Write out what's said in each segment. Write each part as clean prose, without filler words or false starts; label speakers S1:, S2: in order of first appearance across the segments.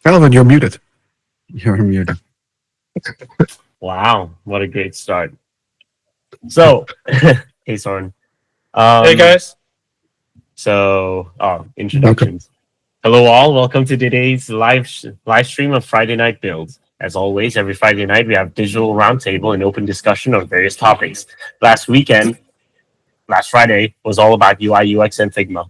S1: Calvin, you're muted.
S2: You're muted.
S3: Wow, what a great start. So, hey, Soren.
S1: Hey, guys.
S3: Introductions. Hello, all. Welcome to today's live stream of Friday Night Builds. As always, every Friday night we have digital roundtable and open discussion on various topics. Last Friday, was all about UI, UX, and Figma.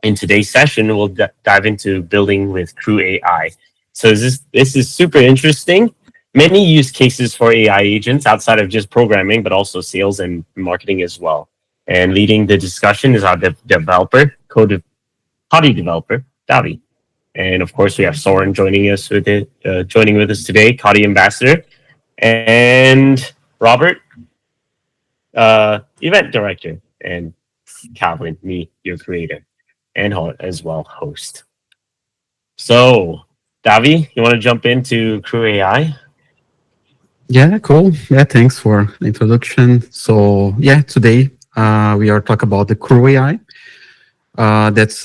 S3: In today's session, we'll dive into building with CrewAI. So this is super interesting. Many use cases for AI agents outside of just programming, but also sales and marketing as well. And leading the discussion is our developer, Howdy developer, Davi. And of course, we have Soren joining with us today, Kadi ambassador, and Robert, event director, and Calvin, me, your creator, and as well host. So, Davi, you want to jump into CrewAI?
S2: Yeah, cool. Yeah, thanks for the introduction. So yeah, today we are talking about the CrewAI. That's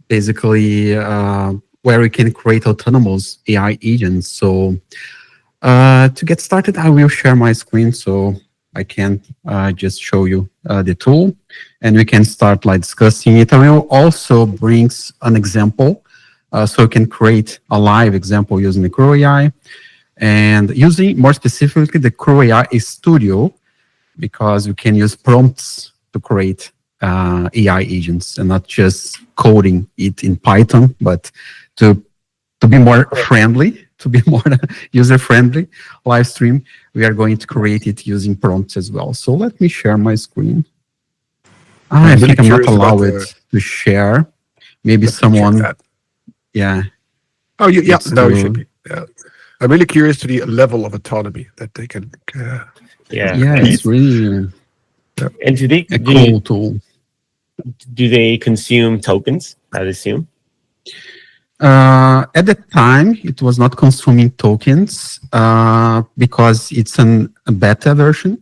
S2: basically where we can create autonomous AI agents. So to get started, I will share my screen so I can just show you the tool, and we can start like discussing it. I will also bring an example so you can create a live example using the CrewAI. And using more specifically the CrewAI Studio, because we can use prompts to create AI agents and not just coding it in Python, but to be more friendly, to be more user-friendly live stream, we are going to create it using prompts as well. So let me share my screen. I think I'm not allowed to share. Maybe someone, yeah.
S1: Oh, yeah, no, you should be. Yeah. I'm really curious to the level of autonomy that they can.
S2: It's really
S3: and
S2: a cool tool.
S3: Do they consume tokens, I'd assume?
S2: At the time, it was not consuming tokens because it's a beta version.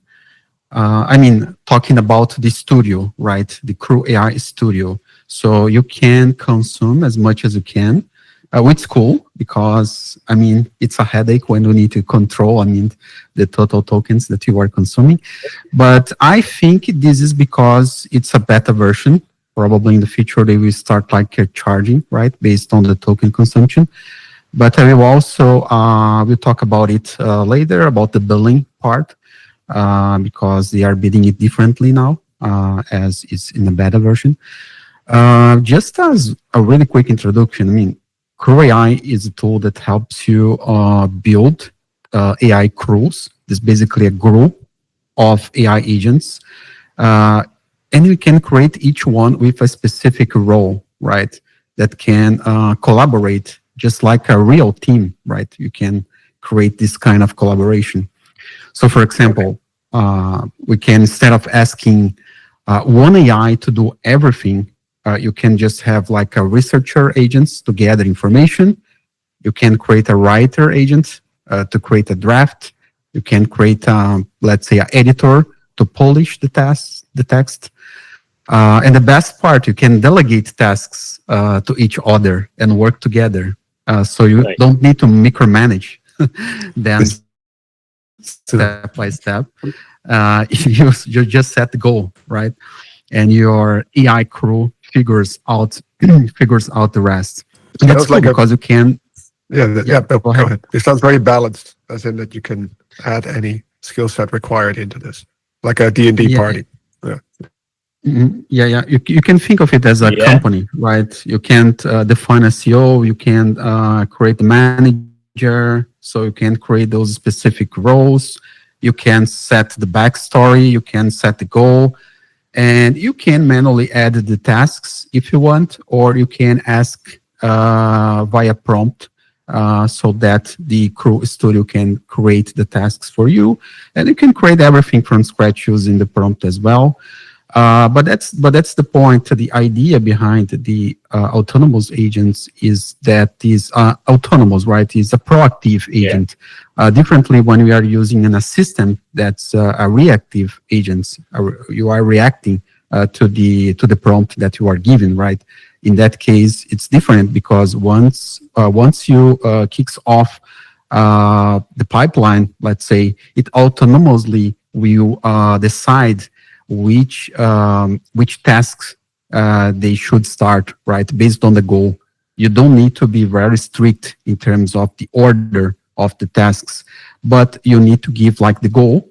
S2: I mean, talking about the studio, right? The CrewAI Studio. So you can consume as much as you can. Which is cool because, I mean, it's a headache when you need to control, the total tokens that you are consuming. But I think this is because it's a beta version. Probably in the future, they will start charging, right, based on the token consumption. But I will also, we'll talk about it later, about the billing part, because they are bidding it differently now, as it's in the beta version. Just as a really quick introduction, CrewAI is a tool that helps you build AI crews. It's basically a group of AI agents. And you can create each one with a specific role, right? That can collaborate just like a real team, right? You can create this kind of collaboration. So for example, we can, instead of asking one AI to do everything, you can just have like a researcher agents to gather information. You can create a writer agent to create a draft. You can create, let's say, an editor to polish the text. And the best part, you can delegate tasks to each other and work together. So you don't need to micromanage them step by step. You just set the goal, right? And your AI crew figures out the rest. And that's cool because you can.
S1: Go ahead. It sounds very balanced, as in that you can add any skill set required into this, like a D&D party. Yeah.
S2: You can think of it as a company, right? You can't define a CEO. You can create the manager, so you can create those specific roles. You can set the backstory. You can set the goal. And you can manually add the tasks if you want, or you can ask via prompt so that the Crew Studio can create the tasks for you. And you can create everything from scratch using the prompt as well. But that's the point. The idea behind the autonomous agents is that these autonomous, right, is a proactive agent. Differently when we are using an assistant that's a reactive agent. You are reacting to the prompt that you are given, right? In that case, it's different because once you kicks off the pipeline, let's say, it autonomously will decide which tasks they should start, right, based on the goal. You don't need to be very strict in terms of the order of the tasks, but you need to give like the goal,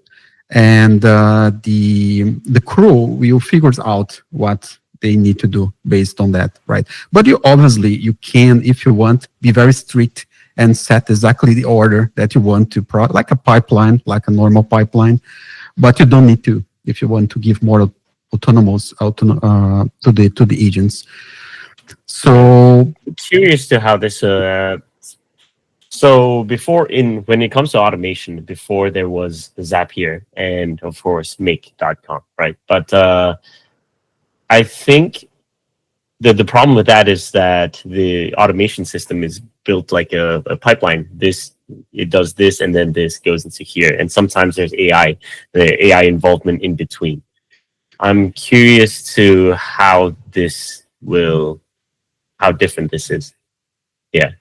S2: and the crew will figure out what they need to do based on that, right? But you can, if you want, be very strict and set exactly the order that you want to like a pipeline, like a normal pipeline, but you don't need to if you want to give more autonomous to the agents. So
S3: I'm curious to how this. So when it comes to automation, before there was Zapier and of course Make.com, right? But I think the problem with that is that the automation system is built like a pipeline. It does this, and then this goes into here. And sometimes there's the AI involvement in between. I'm curious to how different this is. Yeah.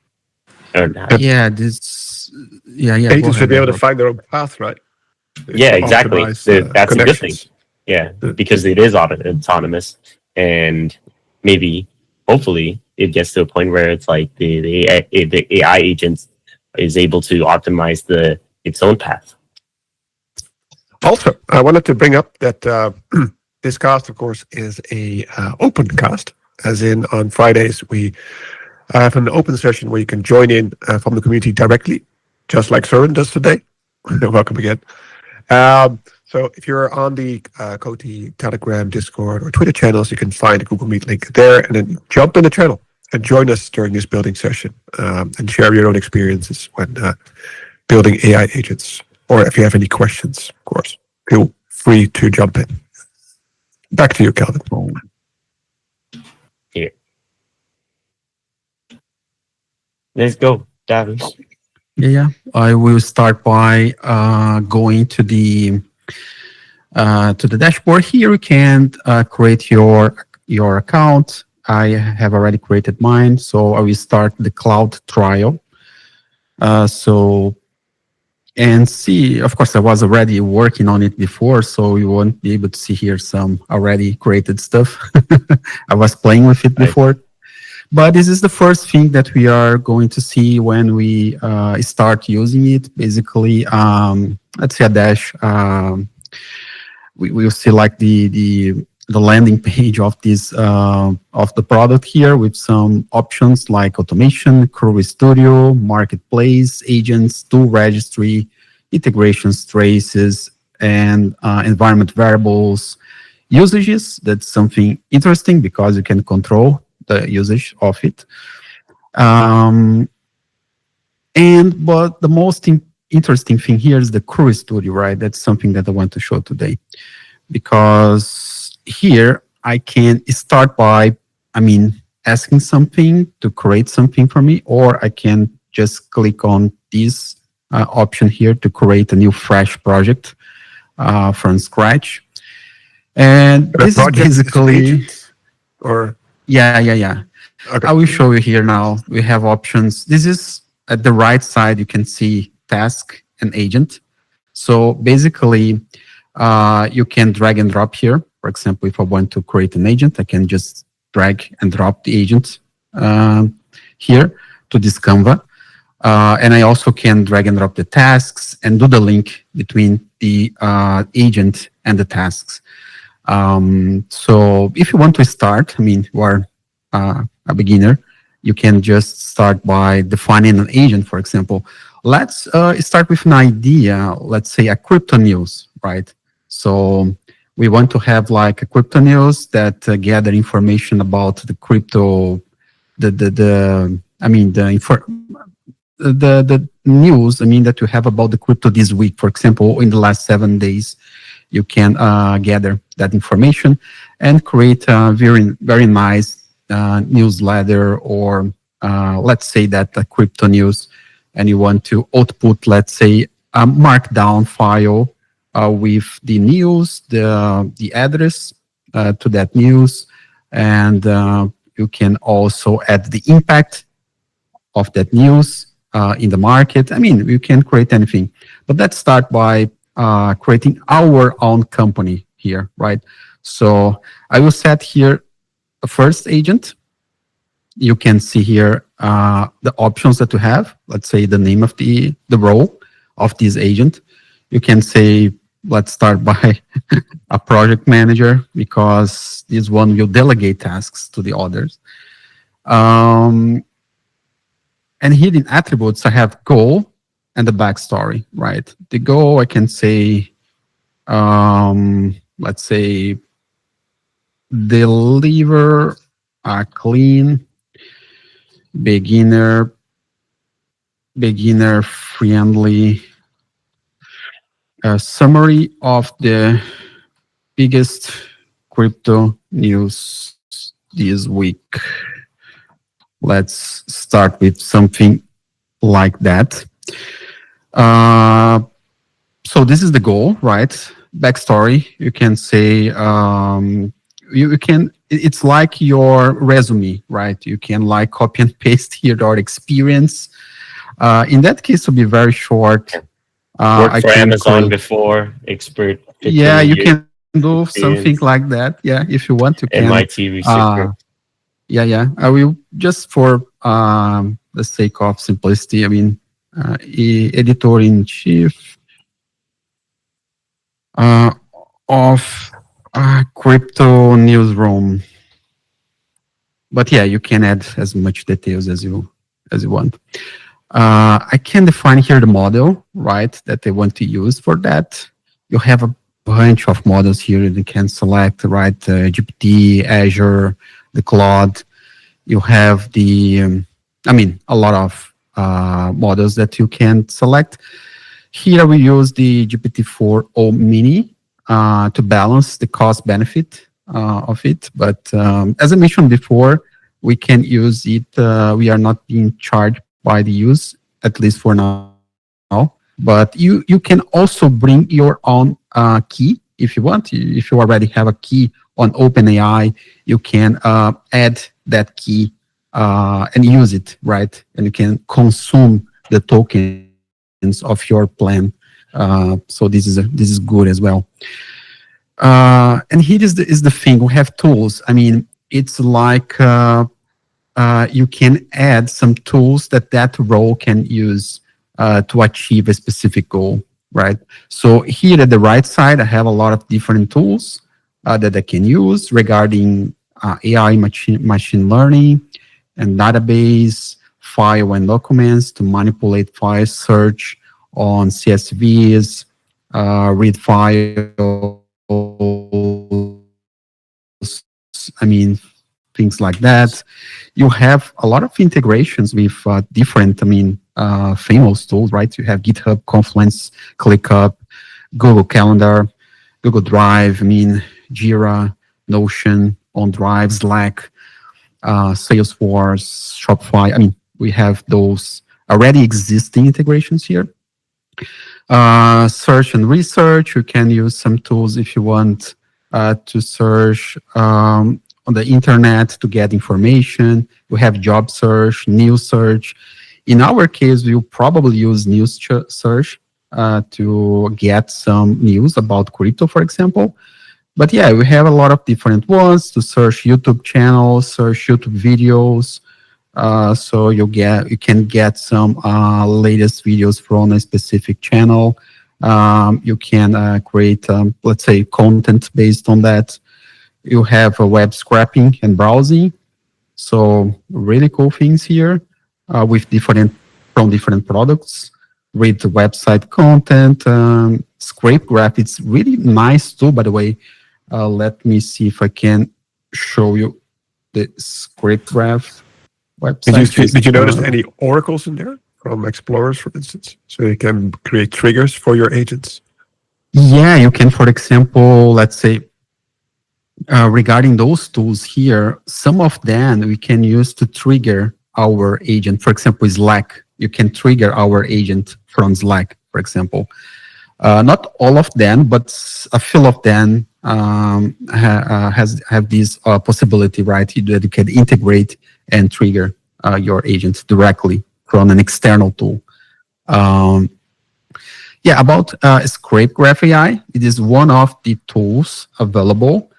S2: yeah,
S1: Agents should be able to find their own path, right?
S3: Yeah, exactly. That's a good thing. Yeah, because it is autonomous, and maybe, hopefully, it gets to a point where it's like the AI agent is able to optimize its own path.
S1: Also, I wanted to bring up that this cast, of course, is a open cast, as in on Fridays we have an open session where you can join in from the community directly, just like Søren does today. Welcome again. So if you're on the Coty Telegram, Discord, or Twitter channels, you can find the Google Meet link there, and then jump in the channel and join us during this building session and share your own experiences when building AI agents. Or if you have any questions, of course, feel free to jump in. Back to you, Kelvin.
S3: Here. Let's go, David.
S2: Yeah, I will start by going to the dashboard. Here you can create your account. I have already created mine, so I will start the cloud trial. And see, of course, I was already working on it before, so you won't be able to see here some already created stuff. I was playing with it before. But this is the first thing that we are going to see when we start using it. Basically, let's say a dash. We will see like the landing page of this of the product here with some options like automation, CrewAI Studio, marketplace, agents, tool registry, integrations, traces, and environment variables, usages. That's something interesting because you can control the usage of it. But the most interesting thing here is the CrewAI Studio, right? That's something that I want to show today, because here I can start by, asking something to create something for me, or I can just click on this option here to create a new fresh project from scratch. And this is basically,
S1: or
S2: yeah.
S1: okay.
S2: I will show you here now. We have options. This is at the right side. You can see task and agent. So basically, you can drag and drop here. For example, if I want to create an agent, I can just drag and drop the agent here to this Canva. And I also can drag and drop the tasks and do the link between the agent and the tasks. So if you want to start, you are a beginner, you can just start by defining an agent, for example. Let's start with an idea, let's say a crypto news, right? So we want to have like a crypto news that gather information about the crypto, the news, that you have about the crypto this week, for example, in the last 7 days. You can gather that information and create a very, very nice newsletter, or let's say that a crypto news, and you want to output, let's say, a markdown file with the news, the address, to that news, and you can also add the impact of that news in the market. I mean, you can create anything, but let's start by creating our own company here, right? So I will set here a first agent. You can see here the options that you have. Let's say the name of the role of this agent. You can say, let's start by a project manager, because this one will delegate tasks to the others. And here in attributes, I have goal and the backstory, right? The goal, I can say, let's say, deliver a clean, beginner friendly summary of the biggest crypto news this week. Let's start with something like that. So this is the goal, right? Backstory, you can say, you can, it's like your resume, right? You can like copy and paste here your experience. In that case, to be very short,
S3: Worked for Amazon before, expert.
S2: Yeah, you can do
S3: experience.
S2: something like that. Yeah, if you want, you can.
S3: MIT researcher.
S2: Yeah. I will just for the sake of simplicity. I mean, editor in chief of crypto newsroom. But yeah, you can add as much details as you want. I can define here the model, right, that they want to use for that. You have a bunch of models here that you can select, right? GPT, Azure, the Claude. You have the, a lot of models that you can select. Here we use the GPT-4o Mini to balance the cost benefit of it. But as I mentioned before, we can use it. We are not being charged by the use, at least for now. But you can also bring your own key if you want. If you already have a key on OpenAI, you can add that key and use it, right? And you can consume the tokens of your plan. So this is good as well. And here is the thing. We have tools. I mean, it's like you can add some tools that role can use to achieve a specific goal, right? So here at the right side, I have a lot of different tools that I can use regarding AI, machine learning, and database, file and documents to manipulate files, search on CSVs, read files, things like that. You have a lot of integrations with different, famous tools, right? You have GitHub, Confluence, ClickUp, Google Calendar, Google Drive, Jira, Notion, OneDrive, Slack, Salesforce, Shopify. We have those already existing integrations here. Search and research, you can use some tools if you want to search on the internet to get information. We have job search, news search. In our case, we'll probably use news search to get some news about crypto, for example. But yeah, we have a lot of different ones to search YouTube channels, search YouTube videos. So you can get some latest videos from a specific channel. You can create, let's say, content based on that. You have web scraping and browsing. So really cool things here with different products. Read the website content, scrape graph. It's really nice too, by the way. Let me see if I can show you the scrape graph website.
S1: Did you notice any oracles in there from explorers, for instance? So you can create triggers for your agents?
S2: Yeah, you can, for example, let's say, regarding those tools here, some of them we can use to trigger our agent. For example, Slack. You can trigger our agent from Slack, for example. Not all of them, but a few of them have this possibility, right? That you can integrate and trigger your agent directly from an external tool. Yeah, about Scrape Graph AI, it is one of the tools available.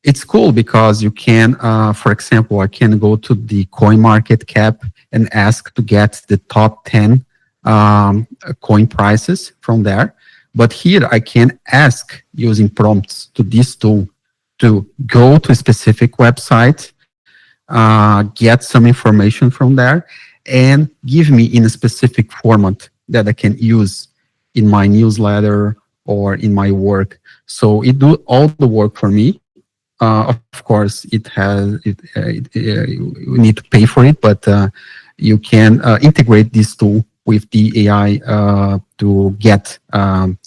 S2: It's cool because you can, for example, I can go to the CoinMarketCap and ask to get the top 10 coin prices from there. But here I can ask using prompts to this tool to go to a specific website, get some information from there, and give me in a specific format that I can use in my newsletter or in my work. So it do all the work for me. Of course, we need to pay for it, but you can integrate this tool with the AI to get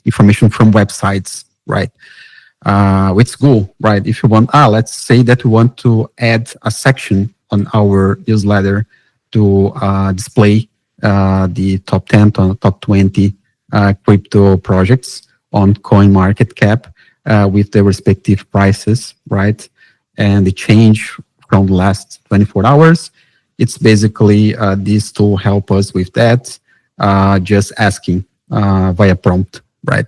S2: information from websites, right? It's cool, right? If you want, let's say that we want to add a section on our newsletter to display the top 10 to top 20 crypto projects on CoinMarketCap with the respective prices, right? And the change from the last 24 hours. It's basically this tool help us with that, just asking via prompt, right?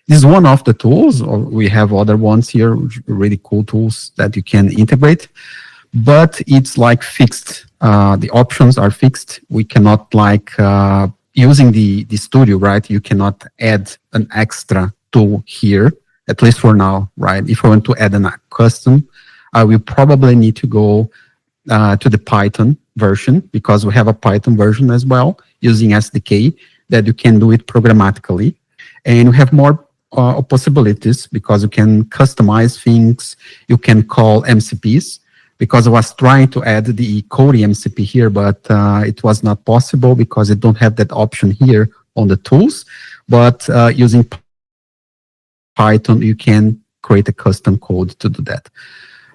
S2: This is one of the tools. We have other ones here, really cool tools that you can integrate, but it's like fixed. The options are fixed. We cannot like using the studio, right? You cannot add an extra tool here, at least for now, right? If I want to add a custom, I will probably need to go to the Python version, because we have a Python version as well using SDK that you can do it programmatically. And we have more possibilities because you can customize things. You can call MCPs, because I was trying to add the Cody MCP here, but it was not possible because I don't have that option here on the tools. But using Python, you can create a custom code to do that.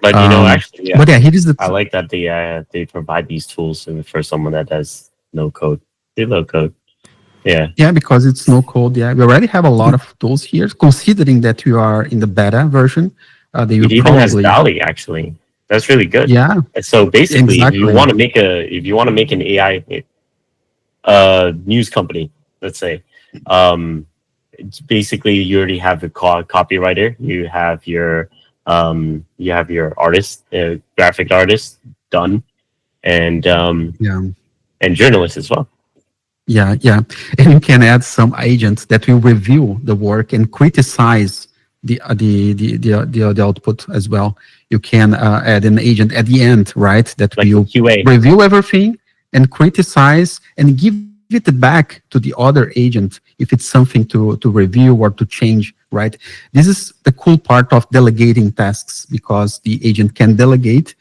S3: But you know, actually, yeah.
S2: But yeah, here is the.
S3: I like that they provide these tools for someone that does no code, low code. Yeah.
S2: Yeah, because it's no code. Yeah, we already have a lot of tools here. Considering that you are in the beta version, they will
S3: it even
S2: probably
S3: has DALL-E actually. That's really good.
S2: Yeah.
S3: So basically,
S2: exactly.
S3: if you want to make an AI news company, let's say, it's basically you already have the copywriter, you have your artist, graphic artist done, and and journalists as well.
S2: Yeah, and you can add some agents that will review the work and criticize the output as well. You can add an agent at the end, right? That
S3: like
S2: will
S3: QA.
S2: Review everything and criticize and give it back to the other agent if it's something to review or to change, right? This is the cool part of delegating tasks, because the agent can delegate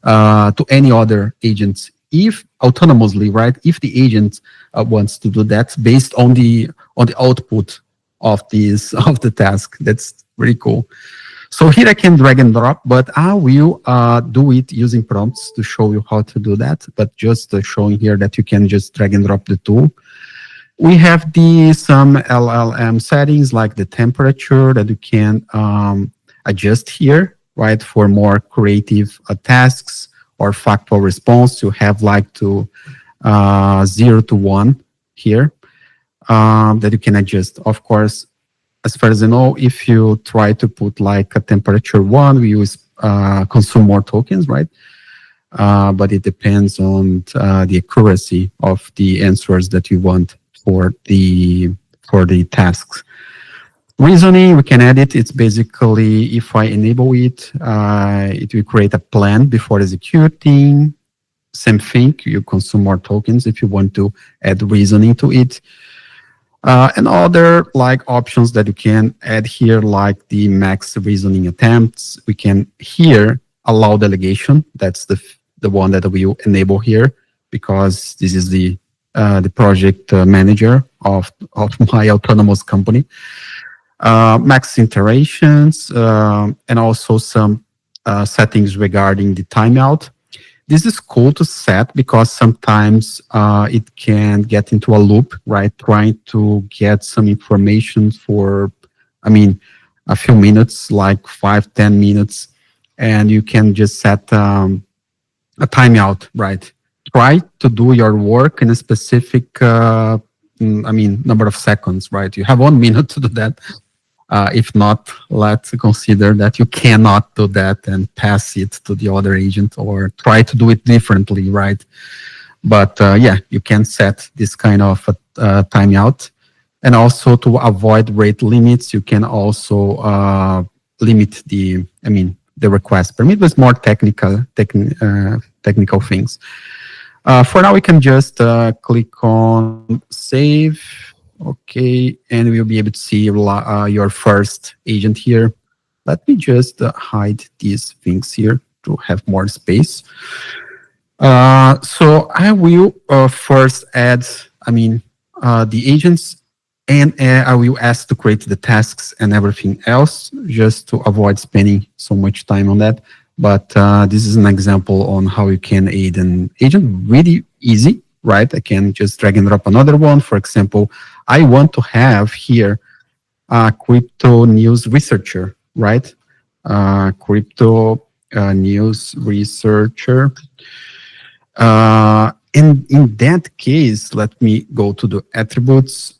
S2: to any other agents if autonomously, right? If the agent wants to do that based on the output of the task. That's really cool. So here I can drag and drop, but I will do it using prompts to show you how to do that. But just showing here that you can just drag and drop the tool. We have some LLM settings like the temperature that you can adjust here, right? For more creative tasks or factual response, you have like to 0 to 1 here that you can adjust. Of course, as far as I know, if you try to put like a temperature 1, we use consume more tokens, right? But it depends on the accuracy of the answers that you want for the tasks. Reasoning, we can add it. It's basically, if I enable it, it will create a plan before executing. Same thing, you consume more tokens if you want to add reasoning to it. And other like options that you can add here, like the max reasoning attempts. We can here allow delegation. That's the one that we will enable here, because this is the project manager of my autonomous company. Max iterations, and also some settings regarding the timeout. This is cool to set because sometimes it can get into a loop, right? Trying to get some information for, a few minutes, like 5-10 minutes, and you can just set a timeout, right? Try to do your work in a specific, number of seconds, right? You have 1 minute to do that. If not, let's consider that you cannot do that and pass it to the other agent or try to do it differently, right? But yeah, you can set this kind of timeout. And also to avoid rate limits, you can also limit the request permit with more technical things. For now, we can just click on save. Okay, and we'll be able to see your first agent here. Let me just hide these things here to have more space. So I will first add, the agents, and I will ask to create the tasks and everything else, just to avoid spending so much time on that. But this is an example on how you can aid an agent. Really easy, right? I can just drag and drop another one. For example, I want to have here a crypto news researcher, right? Crypto news researcher. In that case, let me go to the attributes.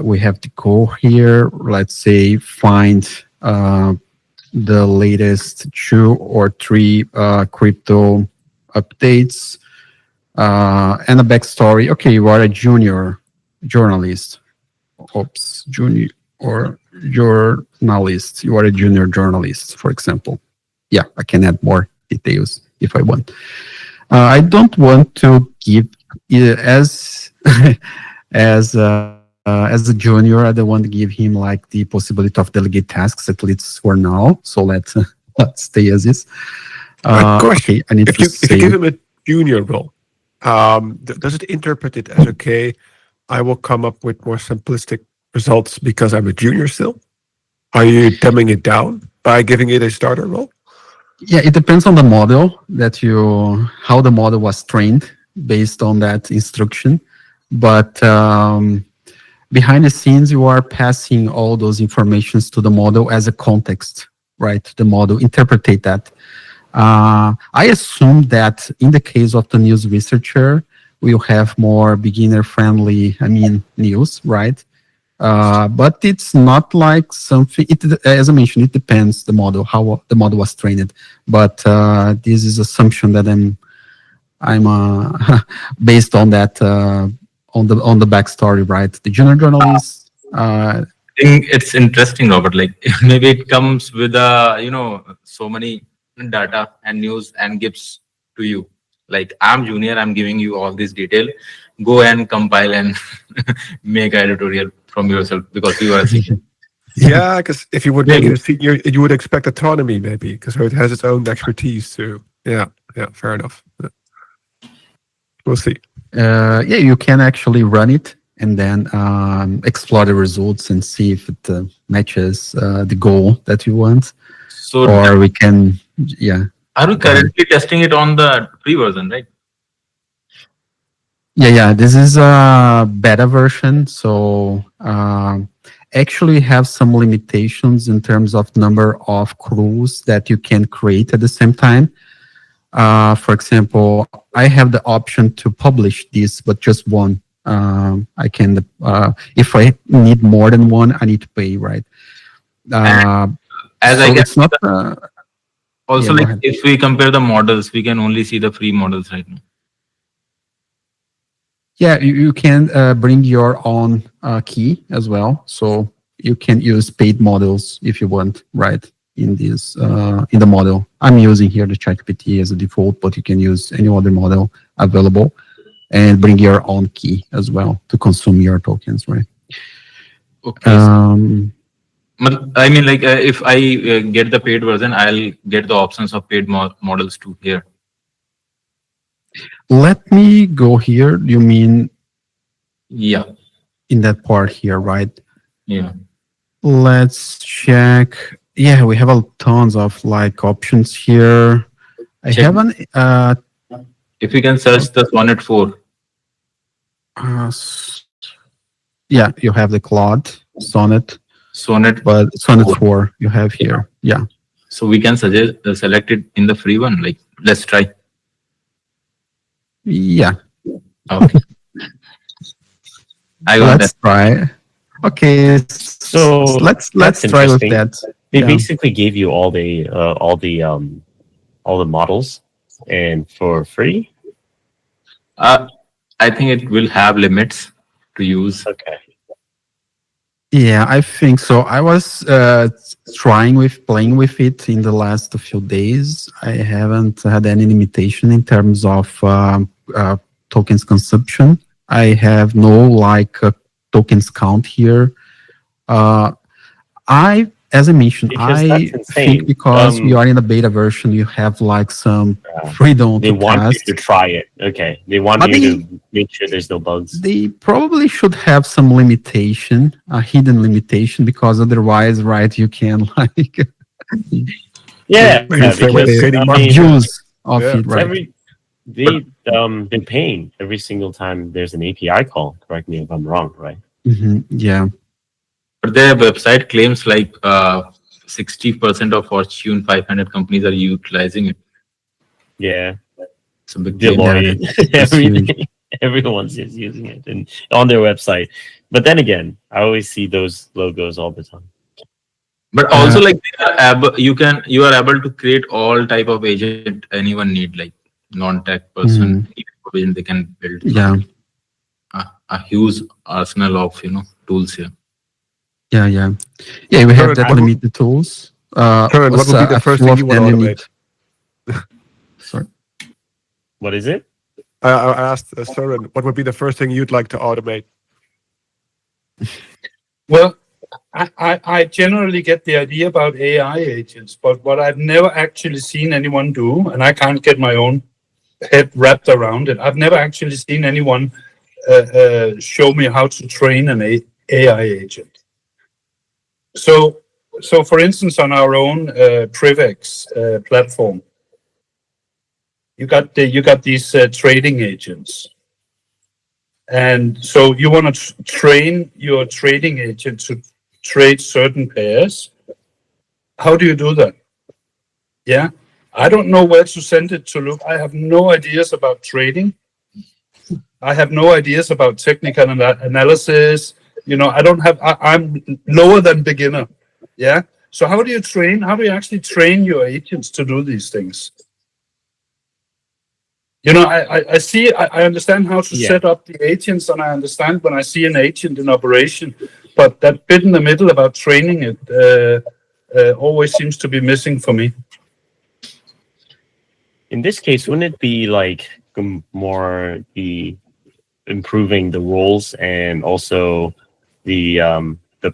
S2: We have to go here. Let's say find the latest 2 or 3 crypto updates and a backstory. Okay, you are a junior journalist. Oops, junior or journalist. You are a junior journalist, for example. Yeah, I can add more details if I want. I don't want to give as as a junior. I don't want to give him like the possibility of delegate tasks, at least for now. So let's stay as is.
S1: Question:
S2: okay, I need
S1: if
S2: to
S1: you give him a junior role, does it interpret it as okay? I will come up with more simplistic results because I'm a junior still. Are you dumbing it down by giving it a starter role?
S2: Yeah, it depends on the model how the model was trained based on that instruction. But behind the scenes, you are passing all those informations to the model as a context, right? The model interpretate that. I assume that in the case of the news researcher, we'll have more beginner-friendly, news, right? But it's not like something. As I mentioned, it depends the model, how the model was trained. But this is assumption that I'm based on that on the backstory, right? The junior journalist.
S4: I think it's interesting, Robert. Like maybe it comes with so many data and news and gives to you. Like I'm junior, I'm giving you all this detail. Go and compile and make an editorial from yourself because you are a senior.
S1: Yeah, because if you would make it a senior, you would expect autonomy, maybe, because it has its own expertise too. Yeah, fair enough. Yeah. We'll see.
S2: Yeah, you can actually run it and then explore the results and see if it matches the goal that you want.
S4: So,
S2: or we can, yeah.
S4: Are you currently testing it on the free version, right?
S2: Yeah. This is a beta version, so actually have some limitations in terms of number of crews that you can create at the same time. For example, I have the option to publish this, but just one. I can, if I need more than one, I need to pay, right?
S4: As
S2: so
S4: I guess
S2: it's not.
S4: also,
S2: yeah,
S4: like if we compare the models, we can only see the free models right now.
S2: Yeah, you can bring your own key as well. So you can use paid models if you want, right? In this in the model, I'm using here the ChatGPT as a default, but you can use any other model available and bring your own key as well to consume your tokens, right?
S4: Okay. I mean, like if I get the paid version, I'll get the options of paid models too here.
S2: Let me go here. You mean?
S4: Yeah.
S2: In that part here, right?
S4: Yeah.
S2: Let's check. Yeah, we have tons of like options here. I haven't.
S4: If we can search the Sonnet 4.
S2: Yeah, you have the Claude Sonnet.
S4: Sonnet.
S2: but Sonnet 4 you have here. Yeah.
S4: So we can suggest select it in the free one. Like, let's try.
S2: Yeah.
S4: Okay. I got
S2: Let's
S4: that.
S2: try. Okay.
S3: So
S2: let's
S3: that's
S2: try with
S3: interesting.
S2: that.
S3: They
S2: Yeah.
S3: basically gave you all the models and for free.
S4: I think it will have limits to use.
S3: Okay.
S2: Yeah, I think so. I was playing with it in the last few days. I haven't had any limitation in terms of tokens consumption. I have no tokens count here. As I mentioned,
S3: Because
S2: I
S3: that's insane.
S2: think because we are in a beta version, you have like some freedom
S3: They
S2: to
S3: want
S2: test.
S3: you to try it. Okay. They want
S2: But
S3: you to make sure there's no bugs.
S2: They probably should have some limitation, a hidden limitation, because otherwise, right, you can like
S3: Yeah,
S1: When you say when
S3: because
S1: creating
S3: I
S1: market-
S3: mean,
S2: abuse of
S1: Yeah.
S2: it, right?
S3: they're paying every single time there's an API call. Correct me if I'm wrong, right?
S2: Yeah.
S4: But their website claims like 60% of Fortune 500 companies are utilizing it.
S3: Yeah.
S4: It's a big claim.
S3: Deloitte,
S2: that's
S3: everything. Everyone's just using it and on their website. But then again, I always see those logos all the time.
S4: But also, like, you are able to create all type of agent anyone need, like non-tech person, agent they can build.
S2: Yeah.
S4: A huge arsenal of tools here.
S2: Yeah. We have
S1: Sure,
S2: that
S1: what-
S2: limited tools.
S1: Sure, what would be the
S2: a
S1: first
S2: few
S1: thing
S2: of
S1: you would
S2: them
S1: automate?
S2: Sorry.
S3: What is it?
S1: I asked Søren, what would be the first thing you'd like to automate?
S5: Well, I generally get the idea about AI agents, but what I've never actually seen anyone do, and I can't get my own head wrapped around it, I've never actually seen anyone show me how to train an AI agent. So for instance, on our own Privex platform, you got these trading agents. And so you want to train your trading agent to trade certain pairs. How do you do that? Yeah, I don't know where to send it to look. I have no ideas about trading. I have no ideas about technical analysis. I'm lower than beginner. Yeah. So how do you actually train your agents to do these things? I understand how to set up the agents, and I understand when I see an agent in operation, but that bit in the middle about training it always seems to be missing for me.
S3: In this case, wouldn't it be like more the improving the rules and also the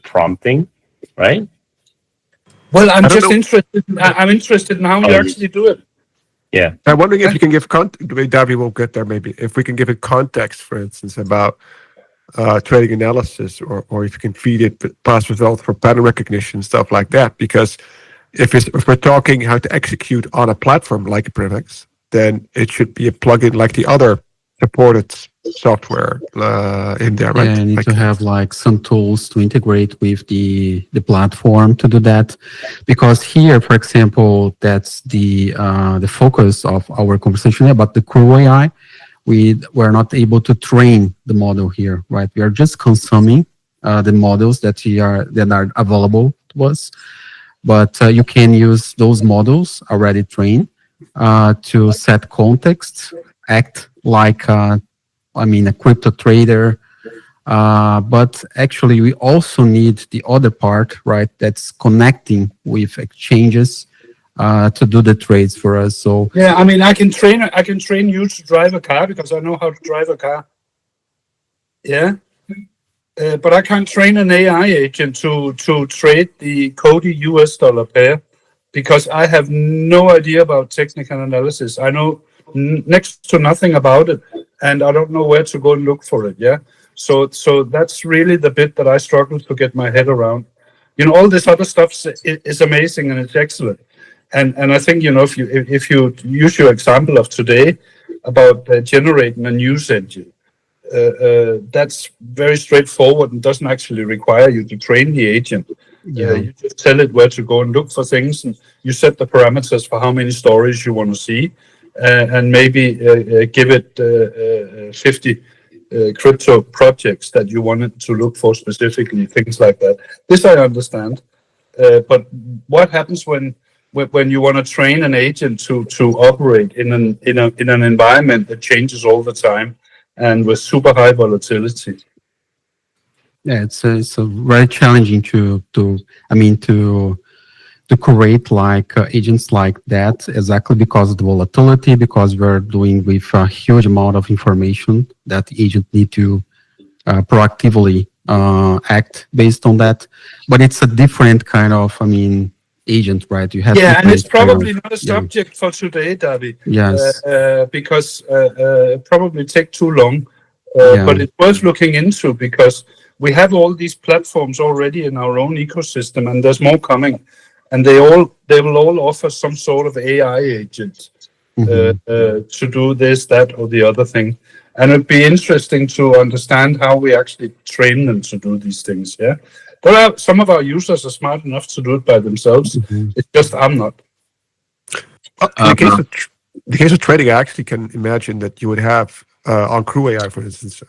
S3: prompting, right?
S5: Well, I'm
S1: don't
S5: just
S1: know.
S5: interested. I'm interested in how you actually do it.
S3: Yeah.
S1: I'm wondering if you can give context. Davi will get there maybe. If we can give it context, for instance, about trading analysis, or if you can feed it past results for pattern recognition, stuff like that. Because if we're talking how to execute on a platform like Privex, then it should be a plugin like the other supported software in there, right?
S2: Yeah, you need
S1: Like-
S2: to have like some tools to integrate with the platform to do that, because here, for example, that's the focus of our conversation about the CrewAI. We're not able to train the model here, right? We are just consuming the models that are available to us, but you can use those models already trained to set context, act like a crypto trader. But actually, we also need the other part, right? That's connecting with exchanges to do the trades for us. So
S5: Yeah, I can train you to drive a car because I know how to drive a car. Yeah, but I can't train an AI agent to trade the Cody US dollar pair because I have no idea about technical analysis. I know next to nothing about it, and I don't know where to go and look for it. Yeah, so that's really the bit that I struggle to get my head around. All this other stuff is amazing and it's excellent. And I think if you use your example of today about generating a news engine, that's very straightforward and doesn't actually require you to train the agent. You just tell it where to go and look for things, and you set the parameters for how many stories you want to see, and maybe give it 50 crypto projects that you want it to look for specifically, things like that. This I understand, but what happens when you want to train an agent to operate in an environment that changes all the time and with super high volatility?
S2: Yeah, it's very challenging to create like agents like that, exactly because of the volatility, because we're doing with a huge amount of information that the agent need to proactively act based on that. But it's a different kind of, agent, right? You have
S5: and it's
S2: different
S5: probably
S2: kind of-
S5: not a subject for today, Davi.
S2: Yes.
S5: Because it probably take too long.
S2: Yeah.
S5: But it's worth looking into because we have all these platforms already in our own ecosystem, and there's more coming. And they will all offer some sort of AI agent to do this, that, or the other thing. And it'd be interesting to understand how we actually train them to do these things. Yeah, some of our users are smart enough to do it by themselves. It's just I'm not.
S1: In the case of trading, I actually can imagine that you would have on CrewAI, for instance,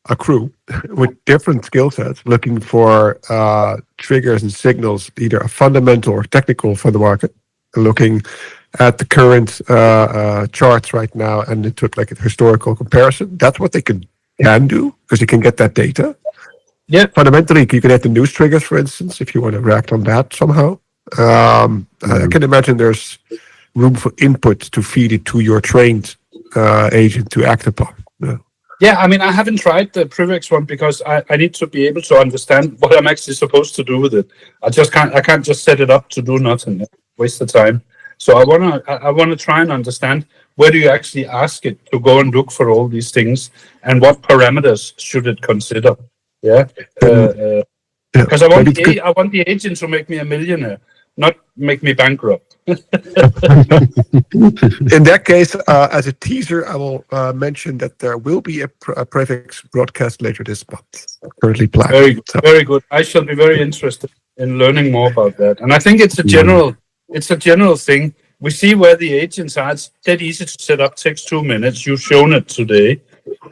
S1: a crew with different skill sets looking for triggers and signals, either fundamental or technical for the market, looking at the current charts right now, and it took like a historical comparison. That's what they can do because you can get that data.
S5: Yeah.
S1: Fundamentally, you can add the news triggers, for instance, if you want to react on that somehow. I can imagine there's room for input to feed it to your trained agent to act upon.
S5: Yeah, I mean, I haven't tried the Privex one because I need to be able to understand what I'm actually supposed to do with it. I can't just set it up to do nothing, waste the time. So I wanna try and understand where do you actually ask it to go and look for all these things, and what parameters should it consider? Yeah, because I want the agent to make me a millionaire, not make me bankrupt.
S1: In that case, as a teaser, I will mention that there will be a Prefix broadcast later this month. Currently planned.
S5: Very good. I shall be very interested in learning more about that. And I think it's a general thing. We see where the agents are. It's dead easy to set up. Takes 2 minutes. You've shown it today,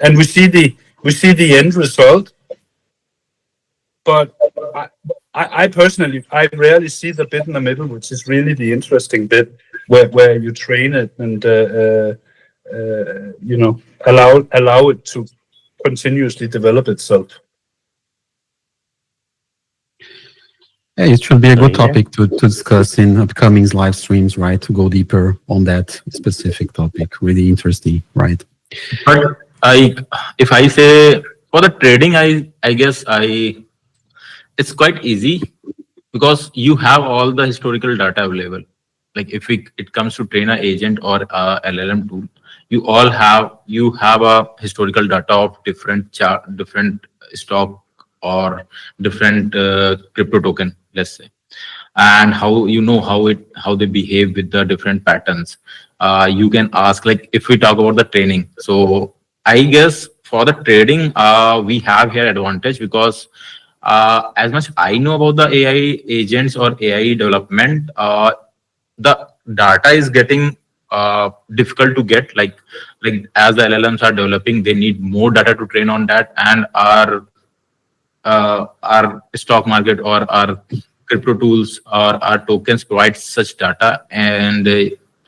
S5: and we see the end result. But I personally, I rarely see the bit in the middle, which is really the interesting bit, where you train it and allow it to continuously develop itself.
S2: Yeah, it should be a good topic to discuss in upcoming live streams, right? To go deeper on that specific topic. Really interesting, right?
S4: But if I say for the trading, I guess it's quite easy because you have all the historical data available. Like if it comes to train an agent or a LLM tool, you have a historical data of different stock or different crypto token, let's say, and how they behave with the different patterns. You can ask, like, if we talk about the training. So I guess for the trading, we have here advantage because as much I know about the AI agents or AI development, the data is getting difficult to get. Like as the LLMs are developing, they need more data to train on that, and our stock market or our crypto tools or our tokens provide such data, and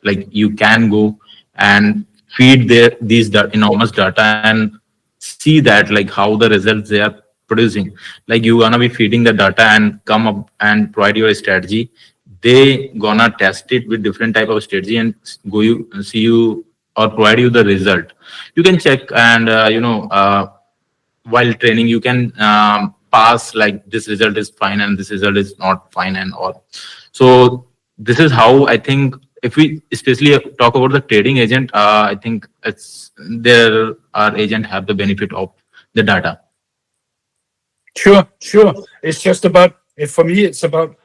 S4: like you can go and feed these enormous data and see that like how the results they are producing. Like you gonna be feeding the data and come up and provide your strategy. They gonna test it with different type of strategy and see you or provide you the result. You can check and while training you can pass like this result is fine and this result is not fine and all. So this is how I think, if we especially talk about the trading agent, I think our agent have the benefit of the data.
S5: Sure. It's just about, for me, it's about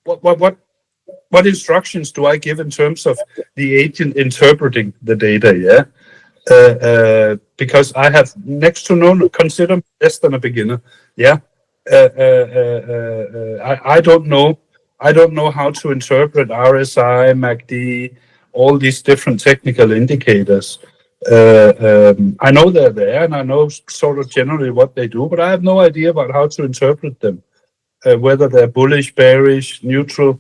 S5: what instructions do I give in terms of the agent interpreting the data, yeah? Because I have next to none, consider less than a beginner, yeah? I don't know. I don't know how to interpret RSI, MACD, all these different technical indicators. I know they're there, and I know sort of generally what they do, but I have no idea about how to interpret them, whether they're bullish, bearish, neutral.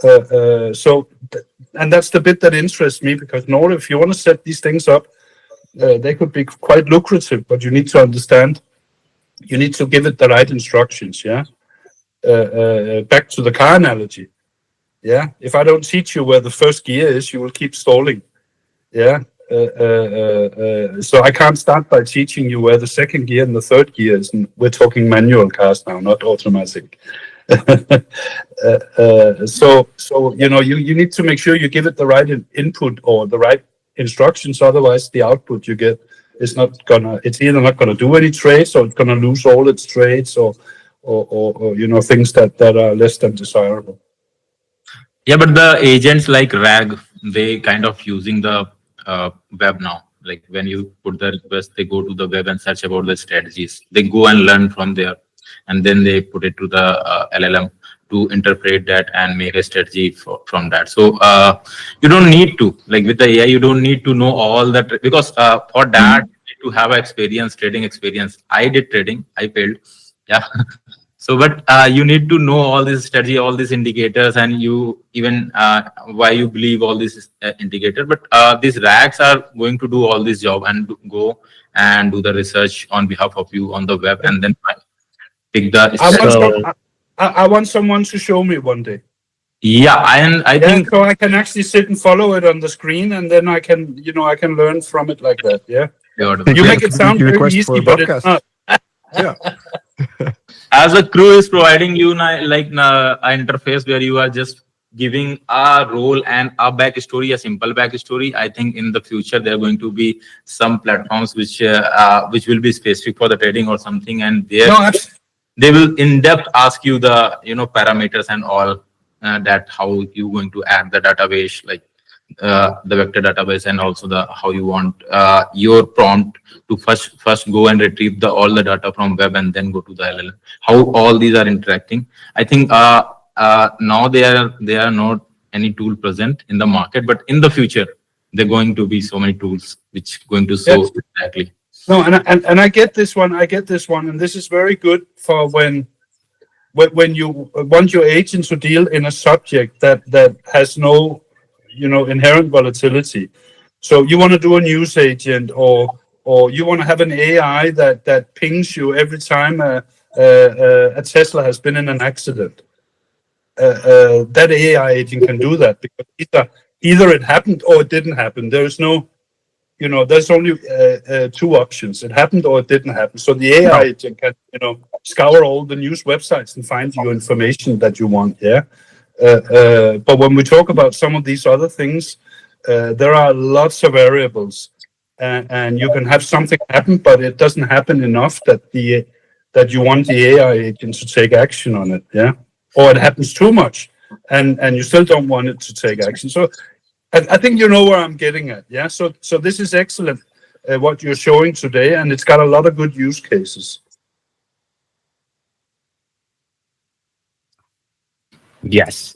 S5: And that's the bit that interests me, because in order, if you want to set these things up, they could be quite lucrative, but you need to understand. You need to give it the right instructions. Yeah. Back to the car analogy. Yeah. If I don't teach you where the first gear is, you will keep stalling. Yeah. So I can't start by teaching you where the second gear and the third gear is. And we're talking manual cars now, not automatic. So you need to make sure you give it the right input or the right instructions. Otherwise, the output you get is it's either not gonna do any trades, or it's gonna lose all its trades, or things that are less than desirable.
S4: Yeah, but the agents like RAG, they kind of using the web now. Like when you put the request, they go to the web and search about the strategies. They go and learn from there, and then they put it to the LLM to interpret that and make a strategy from that. So you don't need to, like with the AI, you don't need to know all that, because for that you need to have experience, trading experience. I did trading, I failed. Yeah. So, but you need to know all this strategy, all these indicators, and you even why you believe all this indicator. But these RAGs are going to do all this job and go and do the research on behalf of you on the web, and then pick the.
S5: I want someone to show me one day.
S4: Yeah, and I think
S5: so I can actually sit and follow it on the screen, and then I can learn from it like that. Yeah. You make it sound very easy, but it's not.
S1: Yeah.
S4: As a Crew is providing you like an interface where you are just giving a role and a backstory, a simple backstory. I think in the future there are going to be some platforms which will be specific for the trading or something, and they will in depth ask you the parameters and all that, how you going to add the database, like the vector database, and also the how you want your prompt to first go and retrieve all the data from web and then go to the LLM. How all these are interacting. I think now there are not any tool present in the market, but in the future there are going to be so many tools which going to show exactly.
S5: No, and I get this one. And this is very good for when you want your agent to deal in a subject that has no inherent volatility. So you want to do a news agent, or you want to have an AI that pings you every time a Tesla has been in an accident. That AI agent can do that, because either it happened or it didn't happen. There is no, there's only two options: it happened or it didn't happen. So the AI agent can scour all the news websites and find you information that you want. Yeah. But when we talk about some of these other things, there are lots of variables, and you can have something happen, but it doesn't happen enough that you want the AI agent to take action on it. Yeah. Or it happens too much, and you still don't want it to take action. So I think you know where I'm getting at. Yeah. So this is excellent, what you're showing today, and it's got a lot of good use cases.
S3: Yes.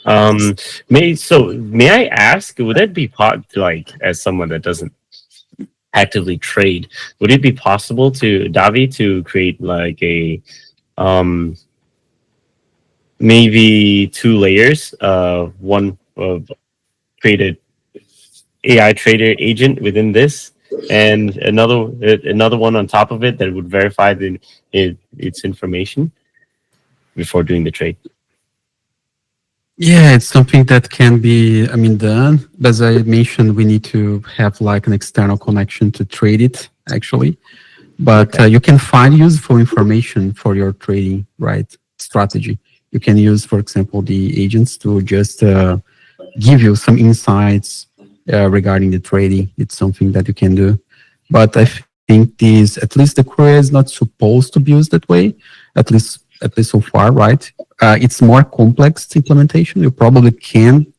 S3: May I ask, would it be like, as someone that doesn't actively trade, would it be possible to Davi to create like a maybe 2 layers, one of created AI trader agent within this, and another one on top of it that would verify its information before doing the trade?
S2: Yeah, it's something that can be, done. As I mentioned, we need to have like an external connection to trade it, actually. But you can find useful information for your trading, strategy. You can use, for example, the agents to just give you some insights regarding the trading. It's something that you can do. But I think at least the CrewAI is not supposed to be used that way, at least so far, right? It's more complex implementation. You probably can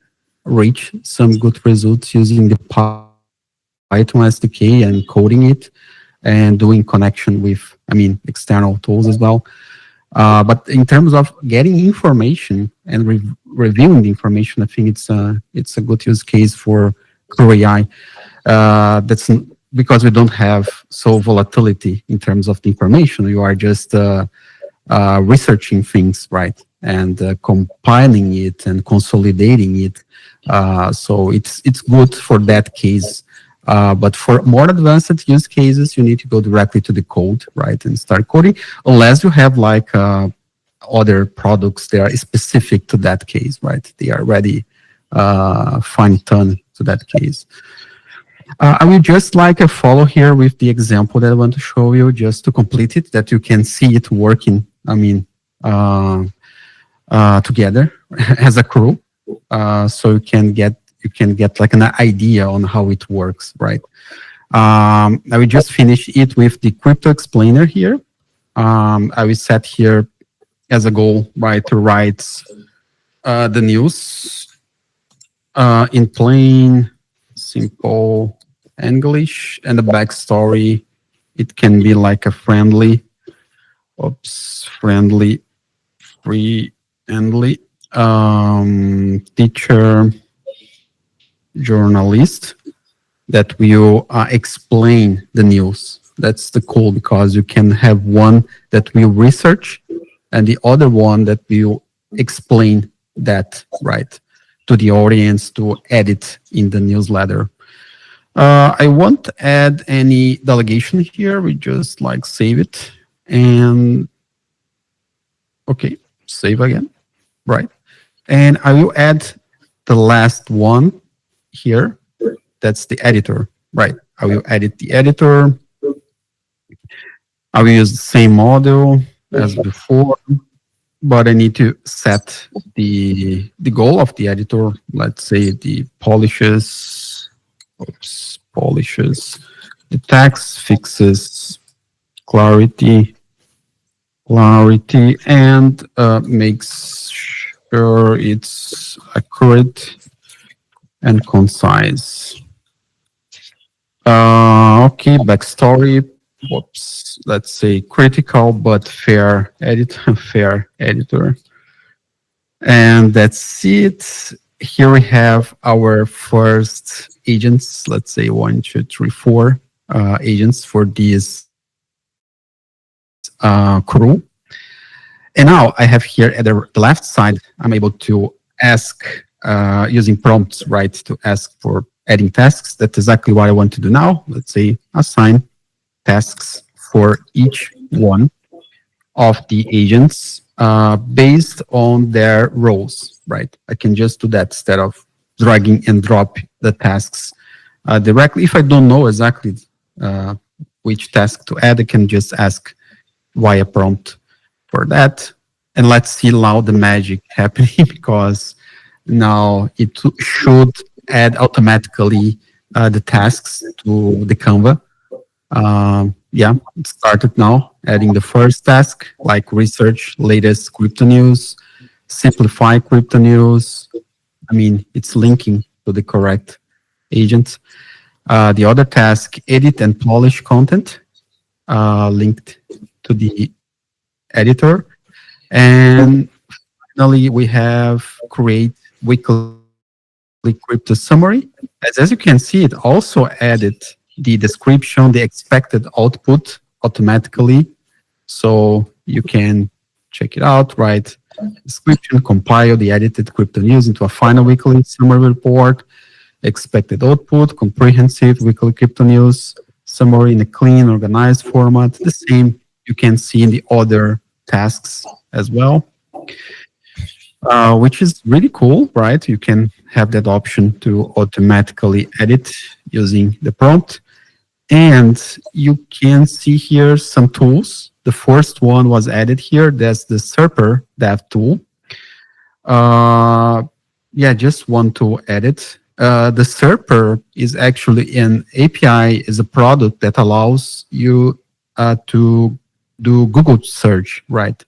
S2: reach some good results using the Python SDK and coding it and doing connection with, external tools as well. But in terms of getting information and reviewing the information, I think it's a good use case for CrewAI. Because we don't have so volatility in terms of the information. You are just researching things, right? And compiling it and consolidating it. So it's good for that case. But for more advanced use cases, you need to go directly to the code, right, and start coding, unless you have like other products that are specific to that case, right? They are already fine-tuned to that case. I will just like follow here with the example that I want to show you, just to complete it, that you can see it working. I mean, together as a crew, so you can get like an idea on how it works, right? I will just finish it with the crypto explainer here. I will set here as a goal, right, to write the news in plain, simple English, and the backstory. It can be like a friendly, friendly teacher, journalist that will explain the news. That's the cool, because you can have one that will research and the other one that will explain that, right, to the audience to edit in the newsletter. I won't add any delegation here. We just like save it and okay, save again, right? And I will add the last one here. That's the editor, right? I will edit the editor. I will use the same model as before, but I need to set the goal of the editor. Let's say the polishes the text, fixes clarity, and makes sure it's accurate and concise. Okay, backstory. Whoops. Let's say critical but fair editor. And that's it. Here we have our first agents. Let's say 1, 2, 3, 4 agents for this crew. And now I have here at the left side, I'm able to ask using prompts, right, to ask for adding tasks. That's exactly what I want to do now. Let's say assign tasks for each one of the agents based on their roles, right? I can just do that instead of dragging and drop the tasks directly. If I don't know exactly which task to add, I can just ask via prompt for that. And let's see now the magic happening, because now it should add automatically the tasks to the Canva. Yeah, it started now, adding the first task, like research latest crypto news, simplify crypto news. I mean, it's linking to the correct agent. The other task, edit and polish content, linked to the editor. And finally, we have create weekly crypto summary. As you can see, it also added the description, the expected output automatically. So you can check it out, right? Description, compile the edited crypto news into a final weekly summary report, expected output, comprehensive weekly crypto news, summary in a clean, organized format. The same you can see in the other tasks as well, which is really cool, right? You can have that option to automatically edit using the prompt. And you can see here some tools. The first one was added here. That's the Serper Dev tool. Yeah, just one tool added. The Serper is actually an API, is a product that allows you to do Google search, right?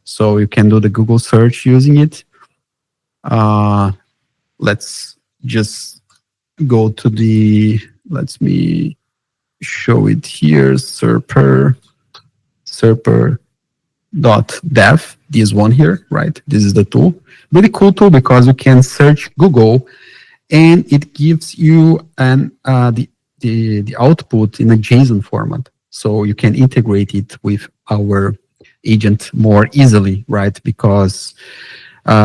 S2: So you can do the Google search using it. Let's just go to the, let me show it here, Serper Dev, this one here, right? This is the tool. Really cool tool because you can search Google and it gives you the output in a JSON format. So you can integrate it with our agent more easily, right? Because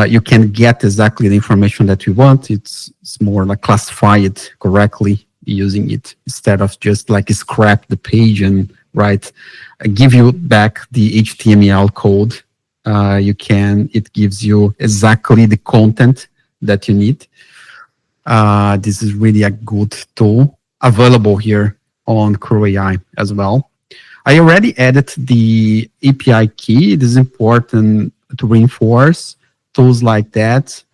S2: you can get exactly the information that you want. It's more like classify it correctly using it instead of just like scrap the page and give you back the HTML code. It gives you exactly the content that you need. This is really a good tool available here on CrewAI as well. I already added the API key. It is important to reinforce tools like that.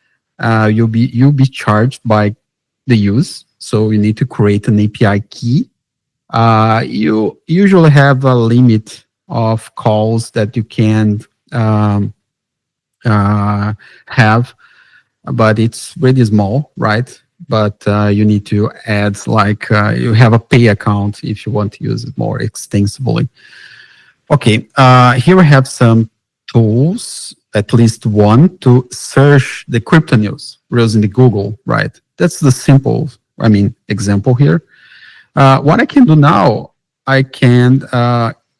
S2: You'll be charged by the use, so you need to create an API key. You usually have a limit of calls that you can have, but it's really small, right? But you need to add you have a pay account if you want to use it more extensively. Okay, here we have some tools, at least one, to search the crypto news using the Google, right? That's the simple, example here. What I can do now, I can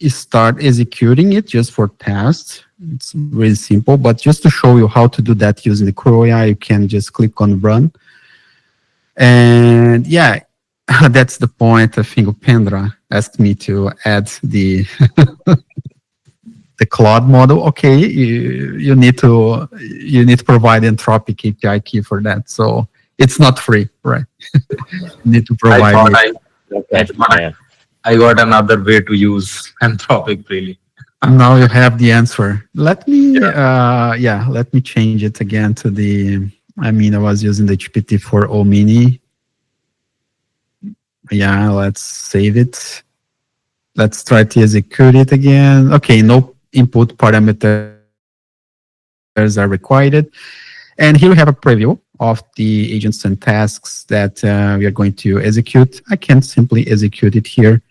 S2: start executing it just for tests. It's really simple, but just to show you how to do that using the CrewAI, you can just click on run. And yeah, that's the point. I think Upendra asked me to add the the Claude model. Okay, you need to provide Anthropic API key for that. So it's not free, right? You need to provide it.
S4: I got another way to use Anthropic freely.
S2: And now you have the answer. Let me let me change it again to the. I was using the GPT-4o mini. Yeah, let's save it. Let's try to execute it again. Okay, no input parameters are required. And here we have a preview of the agents and tasks that we are going to execute. I can simply execute it here.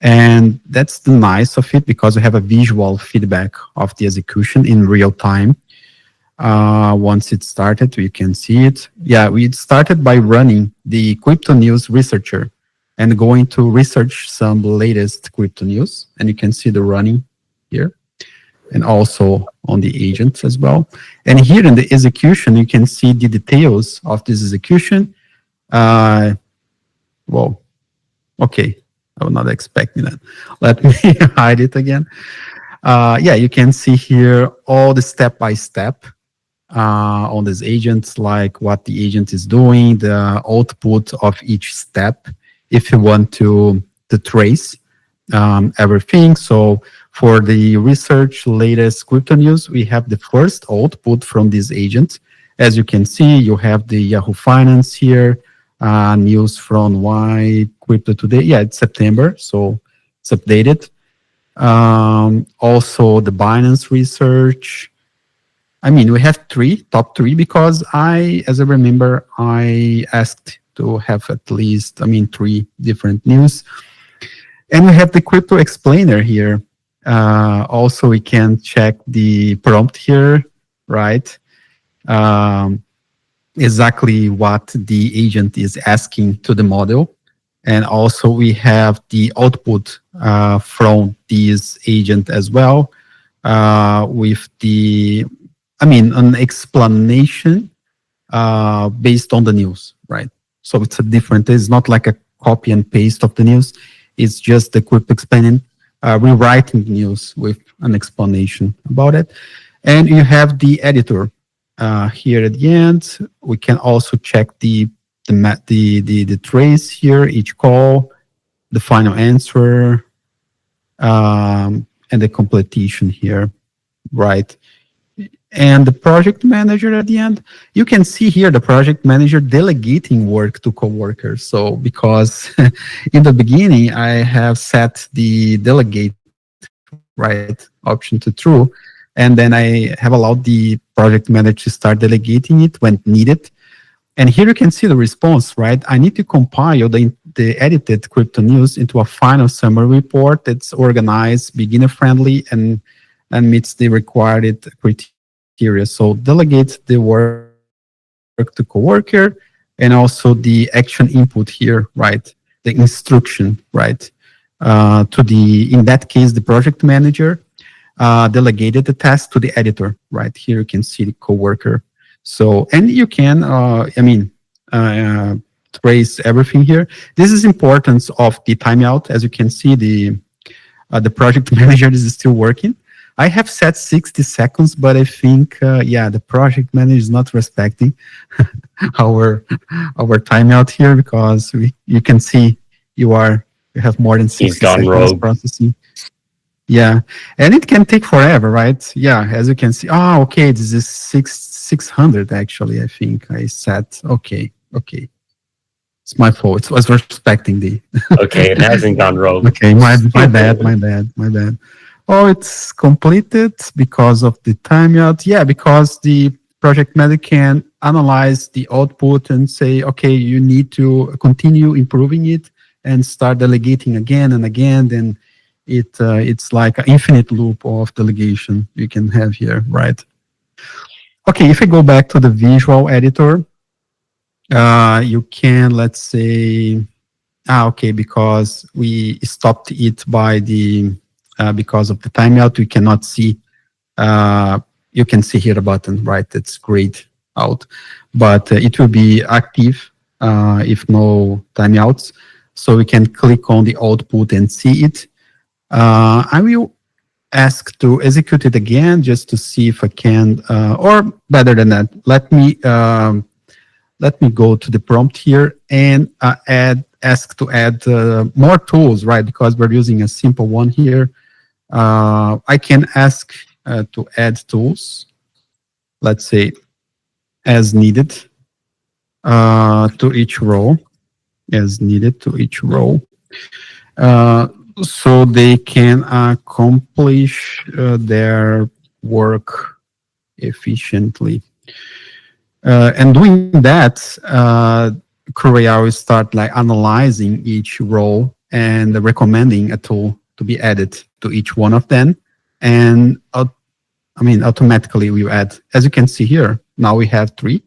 S2: And that's the nice of it because we have a visual feedback of the execution in real time. Once it started, you can see it. Yeah, we started by running the crypto news researcher and going to research some latest crypto news. And you can see the running here and also on the agents as well. And here in the execution, you can see the details of this execution. Well, okay. I was not expecting that. Let me hide it again. Yeah, you can see here all the step-by-step on this agent, like what the agent is doing, the output of each step, if you want to trace everything. So for the research latest crypto news, we have the first output from this agent. As you can see, you have the Yahoo Finance here, news from why crypto today. Yeah, it's September, so it's updated. Also the Binance research. We have top three, because as I remember, I asked to have at least, 3 different news. And we have the crypto explainer here. Also, we can check the prompt here, right? Exactly what the agent is asking to the model. And also we have the output from this agent as well, with an explanation based on the news, right? So it's not like a copy and paste of the news. It's just the crypto explaining, rewriting the news with an explanation about it. And you have the editor here at the end. We can also check the trace here, each call, the final answer, and the completion here, right? And the project manager at the end, you can see here the project manager delegating work to coworkers. So because in the beginning, I have set the delegate option to true, and then I have allowed the project manager to start delegating it when needed. And here you can see the response, right? I need to compile the edited crypto news into a final summary report that's organized, beginner friendly, and and meets the required criteria. So delegate the work to coworker, and also the action input here, right? The instruction, right? To the, in that case, the project manager delegated the task to the editor, right? Here you can see the coworker. So, and you can, trace everything here. This is importance of the timeout. As you can see, the project manager is still working. I have set 60 seconds, but I think, the project manager is not respecting our timeout here, because you can see you have more than 60
S3: He's gone
S2: seconds
S3: rogue.
S2: processing. Yeah, and it can take forever, right? Yeah, as you can see. Oh, okay, this is 600 actually. I think I set. Okay, it's my fault. I was respecting the.
S3: Okay, it hasn't gone rogue.
S2: Okay, my bad. Oh, it's completed because of the timeout. Yeah, because the project manager can analyze the output and say, okay, you need to continue improving it and start delegating again and again. Then it's like an infinite loop of delegation you can have here, right? Okay, if I go back to the visual editor, you can, let's say, okay, because we stopped it by the, because of the timeout, we cannot see, you can see here the button, right? It's grayed out, but it will be active if no timeouts. So we can click on the output and see it. I will ask to execute it again just to see if I can, or better than that, let me go to the prompt here and ask to add more tools, right? Because we're using a simple one here. I can ask to add tools, let's say, as needed to each row, as needed to each row. So they can accomplish their work efficiently. And doing that, CrewAI will start like analyzing each row and recommending a tool to be added to each one of them. And automatically we add, as you can see here, now we have 3.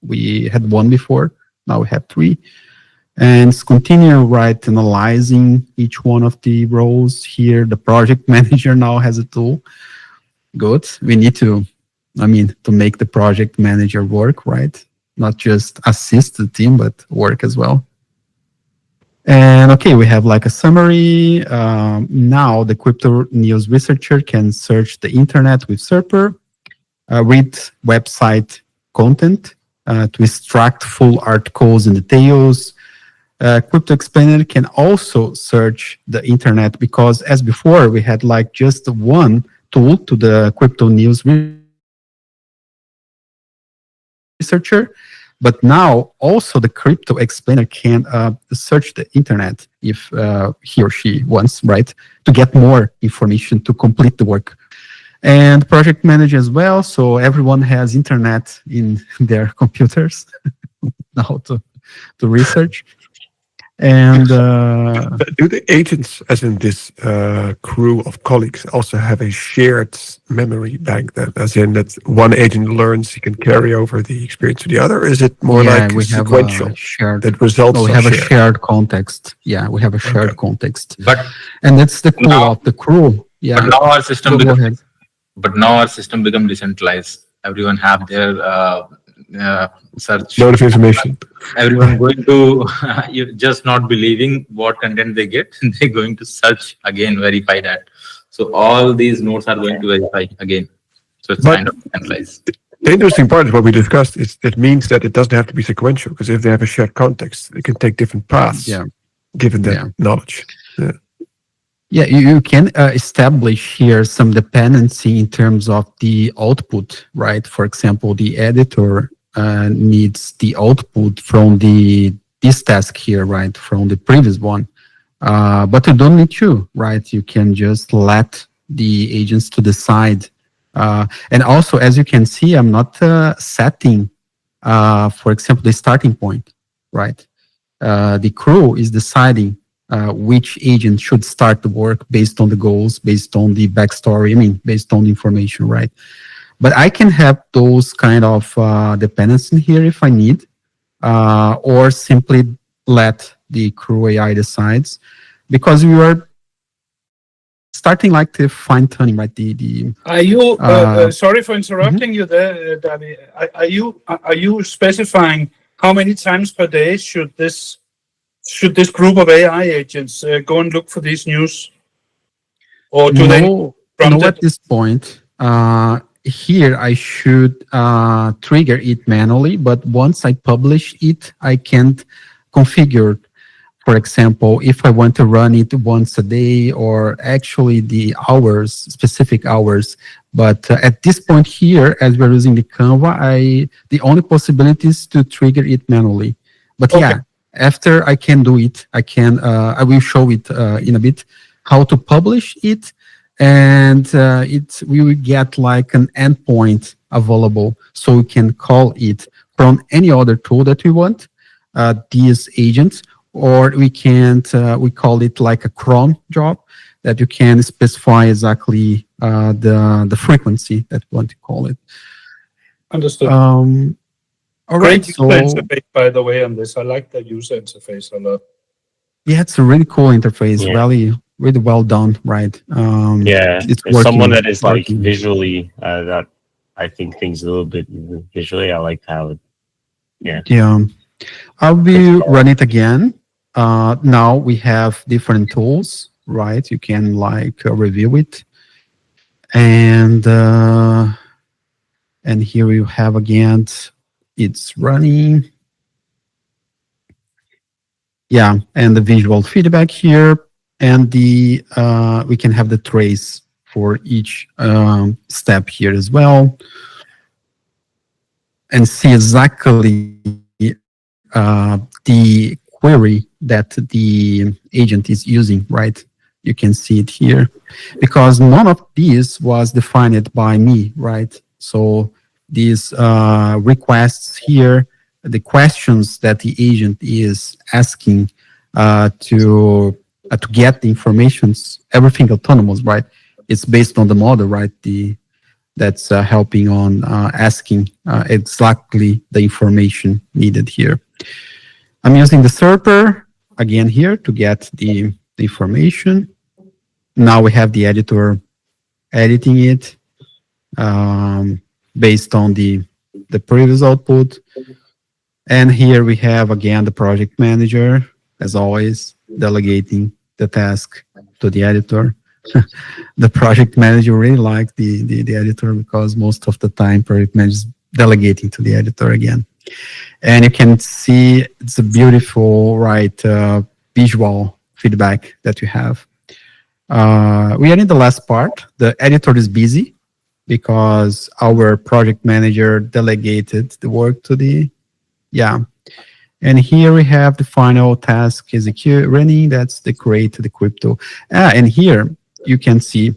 S2: We had 1 before, now we have 3. And continue, right, analyzing each one of the rows here. The project manager now has a tool. Good. We need to make the project manager work, right? Not just assist the team, but work as well. And okay, we have like a summary. Now the crypto news researcher can search the internet with SERPer, read website content to extract full articles and details. Crypto Explainer can also search the internet, because as before we had like just one tool to the crypto news researcher, but now also the Crypto Explainer can search the internet if he or she wants, right, to get more information to complete the work. And project manager as well, so everyone has internet in their computers now to research. And
S1: do the agents, as in this crew of colleagues, also have a shared memory bank? Then, as in that one agent learns, he can carry over the experience to the other. Or is it more like
S2: we
S1: sequential?
S2: have a shared,
S1: that results.
S2: we have a shared context. Yeah, we have a shared context.
S4: But
S2: And that's the core
S4: now,
S2: of the crew. Yeah.
S4: but now our system
S2: Go ahead.
S4: but now our system become decentralized. Everyone have their search.
S1: Load of information.
S4: Everyone going to you just not believing what content they get. They're going to search again, verify that. So all these nodes are going to verify again. So it's kind of centralized.
S1: The interesting part is what we discussed is it means that it doesn't have to be sequential, because if they have a shared context, they can take different paths.
S2: Yeah.
S1: Given that knowledge. Yeah.
S2: Yeah, you can establish here some dependency in terms of the output, right? For example, the editor needs the output from this task here, right? From the previous one. But you don't need to, right? You can just let the agents to decide. And also, as you can see, I'm not setting, for example, the starting point, right? The crew is deciding which agent should start the work based on the goals, based on the backstory, based on the information, right? But I can have those kind of dependencies in here if I need, or simply let the CrewAI decides, because we are starting like the fine tuning, right?
S5: Are you sorry for interrupting you there, Davi? Are you specifying how many times per day should this group of AI agents go and look for these news, or do they prompt
S2: no,
S5: it?
S2: at this point. Here I should trigger it manually, but once I publish it, I can configure. For example, if I want to run it once a day, or actually the hours, specific hours. But at this point here, as we're using the Canva, the only possibility is to trigger it manually. But
S5: Okay.
S2: yeah, after I can do it, I will show it in a bit how to publish it, and we will get like an endpoint available, so we can call it from any other tool that we want, these agents. Or we we call it like a cron job, that you can specify exactly the frequency that you want to call it.
S5: Understood.
S2: All right,
S5: Great user
S2: so
S5: interface, by the way, on this. I like the user interface a lot.
S2: yeah, it's a really cool interface,
S3: Yeah.
S2: really well done, right?
S3: Yeah,
S2: it's
S3: as someone that is like
S2: working.
S3: visually, that I think things a little bit visually. I like how it. Yeah.
S2: Yeah, I will run it again. Now we have different tools, right? You can like review it, and here you have again, it's running. Yeah, and the visual feedback here, and the we can have the trace for each step here as well, and see exactly the query that the agent is using, right? You can see it here, because none of these was defined by me, right? So these requests here, the questions that the agent is asking to get the informations, everything autonomous, right? It's based on the model, right? That's helping on asking exactly the information needed here. I'm using the server again here to get the information. Now we have the editor editing it based on the previous output. And here we have again the project manager, as always, delegating the task to the editor. The project manager really liked the editor, because most of the time project manager is delegating to the editor again. And you can see it's a beautiful, right, visual feedback that you have. We are in the last part. The editor is busy because our project manager delegated the work to and here we have the final task running. That's the create the crypto. And here you can see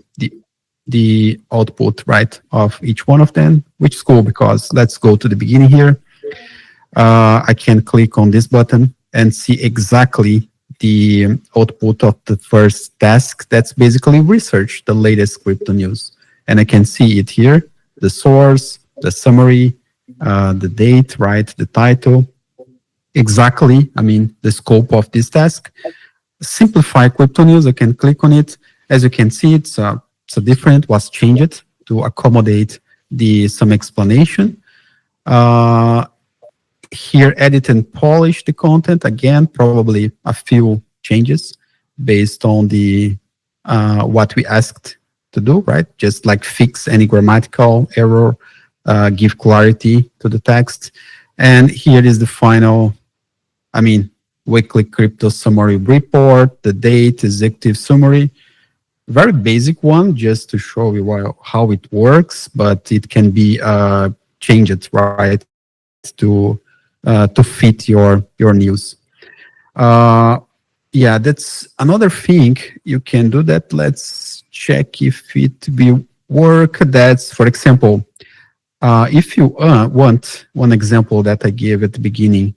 S2: the output, right, of each one of them, which is cool, because let's go to the beginning here. I can click on this button and see exactly the output of the first task. That's basically research the latest crypto news. And I can see it here, the source, the summary, the date, right, the title, exactly, the scope of this task. Simplify crypto news, I can click on it. As you can see, it's different, was changed to accommodate some explanation. Here, edit and polish the content. Again, probably a few changes based on the what we asked to do, right? Just like fix any grammatical error, give clarity to the text. And here is the final, weekly crypto summary report, the date, executive summary. Very basic one, just to show you how it works, but it can be changed, right, to fit your news. Yeah, that's another thing you can do. That let's check if it will work. That's, for example, if you want one example that I gave at the beginning,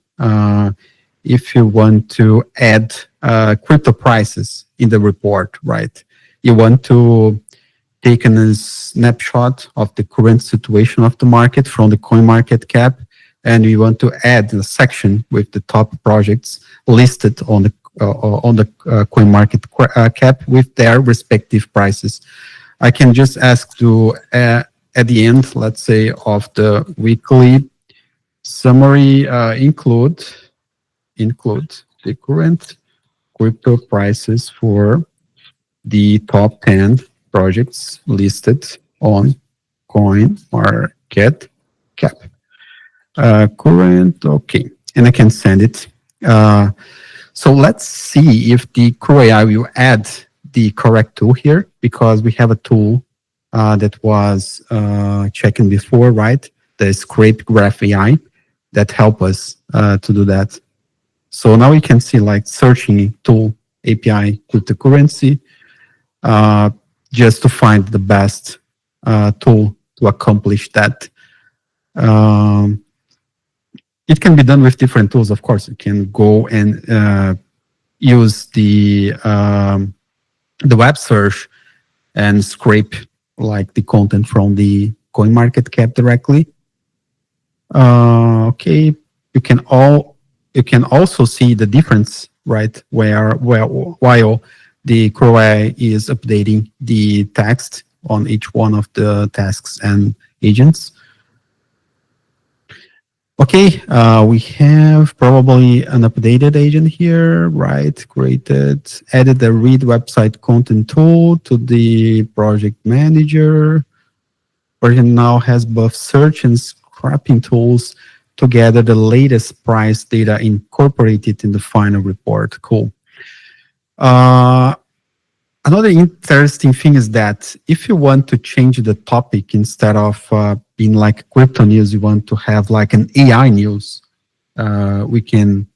S2: if you want to add crypto prices in the report, right? You want to take a snapshot of the current situation of the market from the coin market cap, and you want to add a section with the top projects listed on the coin market cap with their respective prices. I can just ask to at the end, let's say, of the weekly summary, include the current crypto prices for the top 10 projects listed on coin market cap. Current, okay, and I can send it. So let's see if the CrewAI will add the correct tool here, because we have a tool that was checking before, right? The Scrape Graph AI that help us to do that. So now we can see like searching tool API cryptocurrency, just to find the best tool to accomplish that. It can be done with different tools, of course. You can go and use the web search and scrape like the content from the coin market cap directly. Okay, you can also see the difference, right? While the CrewAI is updating the text on each one of the tasks and agents. Okay, we have probably an updated agent here, right? Created, added the read website content tool to the project manager. Version now has both search and scrapping tools to gather the latest price data incorporated in the final report. Cool. Another interesting thing is that if you want to change the topic, instead of being like crypto news, you want to have like an AI news, we can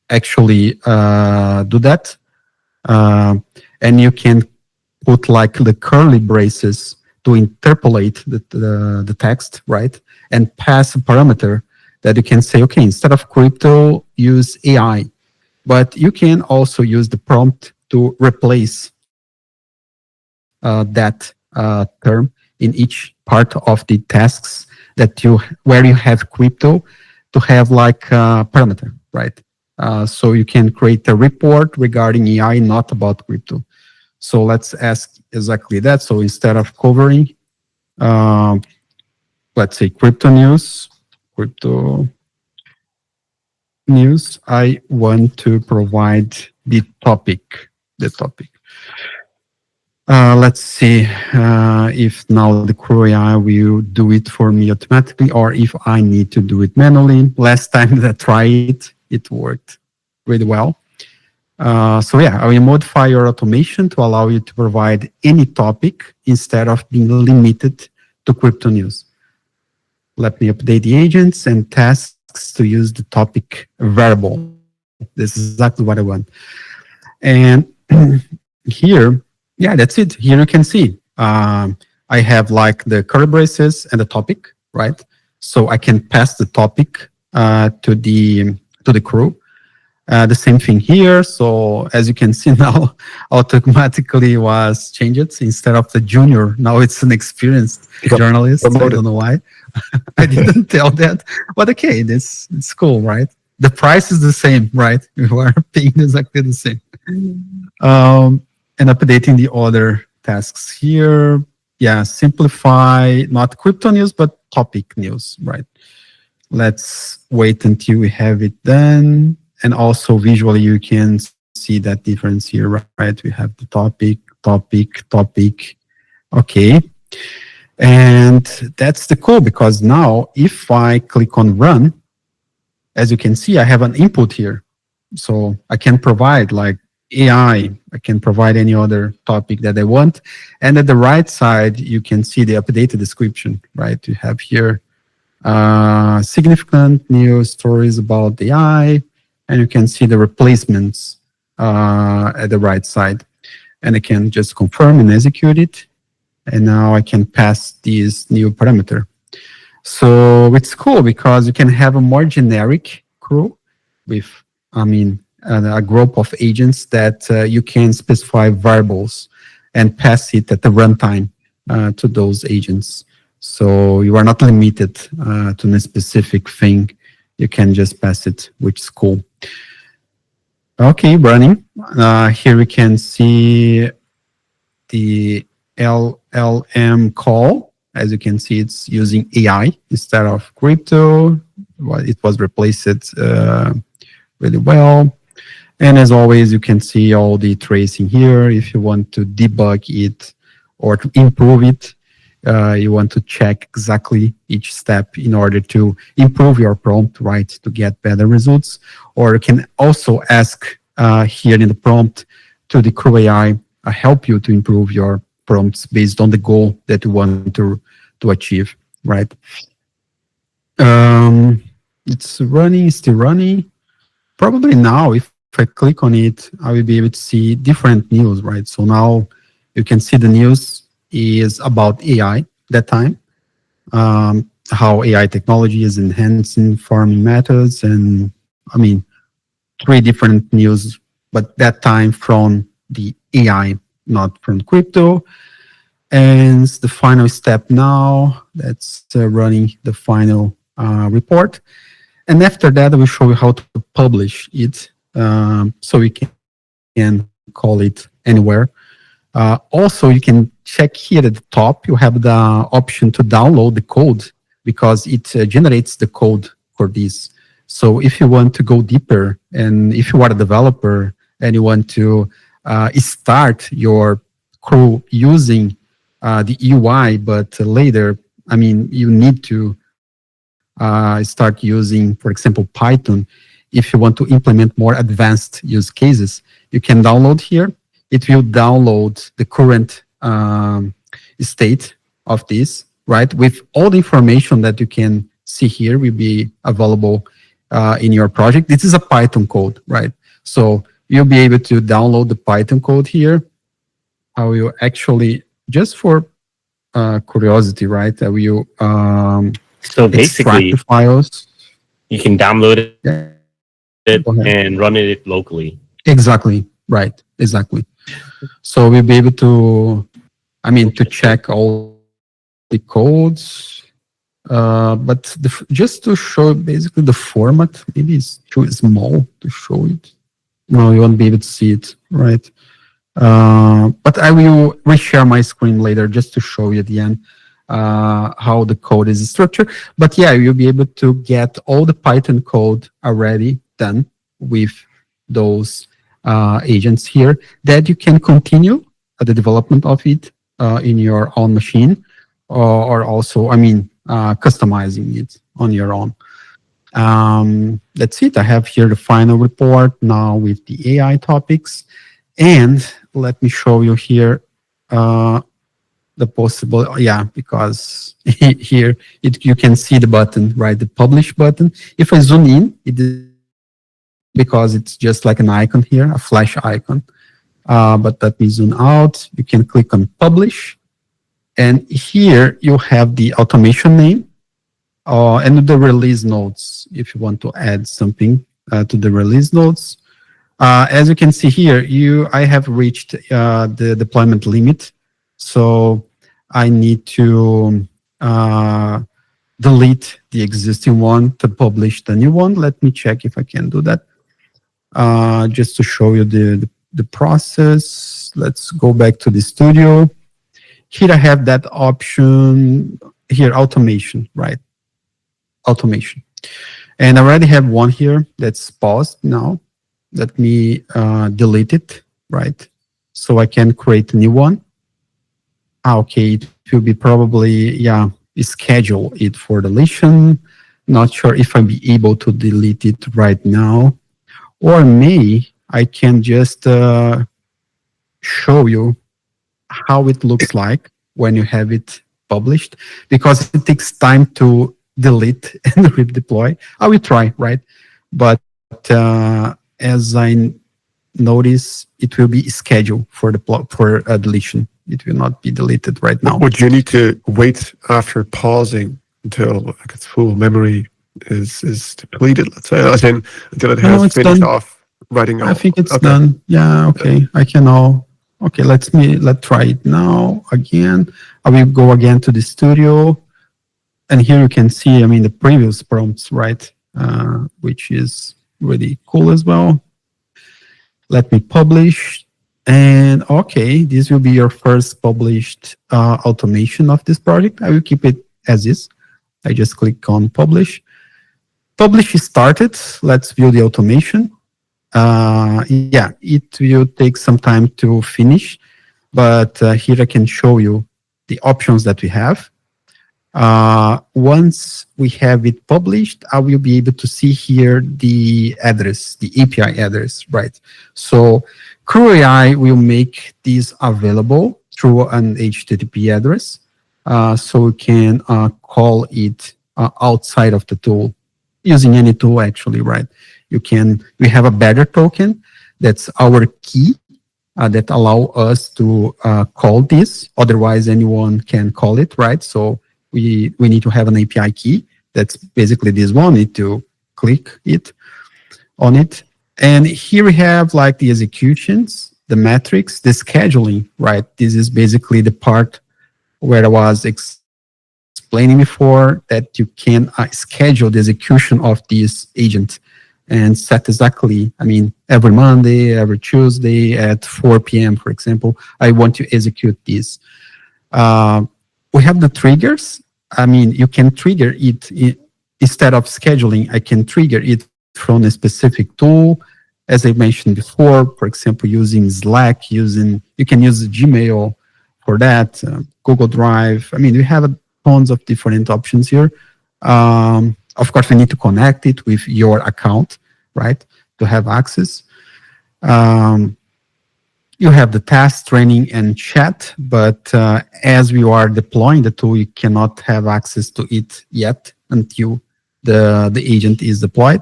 S2: actually do that. And you can put like the curly braces to interpolate the text, right? And pass a parameter that you can say, okay, instead of crypto, use AI. But you can also use the prompt to replace that term in each part of the tasks where you have crypto, to have like a parameter, right? So you can create a report regarding AI, not about crypto. So let's ask exactly that. So instead of covering, let's say crypto news, I want to provide the topic. Let's see if now the CrewAI will do it for me automatically, or if I need to do it manually. Last time that I tried it worked really well. So yeah, I will modify your automation to allow you to provide any topic instead of being limited to crypto news. Let me update the agents and tasks to use the topic variable. This is exactly what I want. And here, yeah, that's it. Here you can see I have like the curly braces and the topic, right? So I can pass the topic to the crew. The same thing here. So as you can see now, automatically was changed. Instead of the junior, now it's an experienced journalist. I don't know why. I didn't tell that, but okay, it's cool, right? The price is the same, right? We are paying exactly the same. And updating the other tasks here. Yeah, simplify, not crypto news, but topic news, right? Let's wait until we have it done. And also visually, you can see that difference here, right? We have the topic. Okay. And that's the cool, because now if I click on run, as you can see, I have an input here. So I can provide like AI, I can provide any other topic that I want. And at the right side, you can see the updated description, right? You have here significant news stories about AI, and you can see the replacements at the right side. And I can just confirm and execute it. And now I can pass this new parameter. So it's cool because you can have a more generic crew with, a group of agents that you can specify variables and pass it at the runtime to those agents. So you are not limited to a specific thing. You can just pass it, which is cool. Okay, running. Here we can see the LLM call. As you can see, it's using AI instead of crypto. Well, it was replaced really well. And as always, you can see all the tracing here. If you want to debug it or to improve it, you want to check exactly each step in order to improve your prompt, right, to get better results. Or you can also ask here in the prompt to the CrewAI help you to improve your prompts based on the goal that you want to achieve, right? It's running, still running. Probably now, if I click on it, I will be able to see different news, right? So now you can see the news is about AI that time, how AI technology is enhancing farming methods, and I mean, 3 different news, but that time from the AI, not from crypto. And the final step now, that's running the final report. And after that, I will show you how to publish it, so we can call it anywhere. Also, you can check here at the top, you have the option to download the code because it generates the code for this. So if you want to go deeper, and if you are a developer and you want to start your crew using the UI, but later, I mean, you need to start using, for example, Python. If you want to implement more advanced use cases, you can download here. It will download the current state of this, right? With all the information that you can see here will be available in your project. This is a Python code, right? So you'll be able to download the Python code here. I will actually, just for curiosity, right? I will
S3: So
S2: extract
S3: basically,
S2: the files.
S3: you can download it
S2: Yeah. Go ahead.
S3: and run it locally.
S2: Exactly, right, exactly. So we'll be able to, I mean, to check all the codes, but just to show basically the format, maybe it's too small to show it. No, you won't be able to see it, right? But I will reshare my screen later just to show you at the end how the code is structured. But yeah, you'll be able to get all the Python code already done with those agents here that you can continue the development of it in your own machine, or also, I mean, customizing it on your own. That's it. I have here the final report now with the AI topics. And let me show you here the possible, yeah, because here you can see the button, right? The publish button. If I zoom in, it is because it's just like an icon here, a flash icon. But let me zoom out. You can click on publish. And here you have the automation name and the release notes if you want to add something to the release notes. As you can see here, I have reached the deployment limit. So I need to delete the existing one to publish the new one. Let me check if I can do that. Just to show you the process. Let's go back to the studio. Here I have that option here, automation, right? Automation. And I already have one here that's paused now. Let me delete it, right? So I can create a new one. Okay, it will be probably, yeah, schedule it for deletion. Not sure if I'll be able to delete it right now. Or I can just show you how it looks like when you have it published, because it takes time to delete and redeploy. I will try, right? But as I notice, it will be scheduled for deletion. It will not be deleted right now.
S1: Would you need to wait after pausing until like its full memory is depleted? Let's say, as in, until it has
S2: it's
S1: finished
S2: done.
S1: off writing.
S2: I think it's
S1: okay.
S2: done. Yeah, okay. I can now. Okay, let's try it now again. I will go again to the studio, and here you can see, I mean, the previous prompts, right? Which is really cool as well. Let me publish, and okay, this will be your first published automation of this project. I will keep it as is. I just click on publish. Publish is started. Let's view the automation. Yeah, it will take some time to finish, but here I can show you the options that we have. Once we have it published, I will be able to see here the address, the API address, right? So CrewAI will make this available through an HTTP address. So we can call it outside of the tool, using any tool actually, right? We have a better token that's our key that allow us to call this. Otherwise, anyone can call it, right? So we need to have an API key. That's basically this one. Need to click on it. And here we have like the executions, the metrics, the scheduling, right? This is basically the part where I was explaining before, that you can schedule the execution of this agent and set exactly, I mean, every Monday, every Tuesday at 4 p.m., for example, I want to execute this. We have the triggers. I mean, you can trigger it instead of scheduling. I can trigger it from a specific tool, as I mentioned before. For example, using Slack, you can use Gmail for that, Google Drive. I mean, we have tons of different options here. Of course, we need to connect it with your account, right, to have access. You have the task, training, and chat, but as we are deploying the tool, you cannot have access to it yet until the agent is deployed.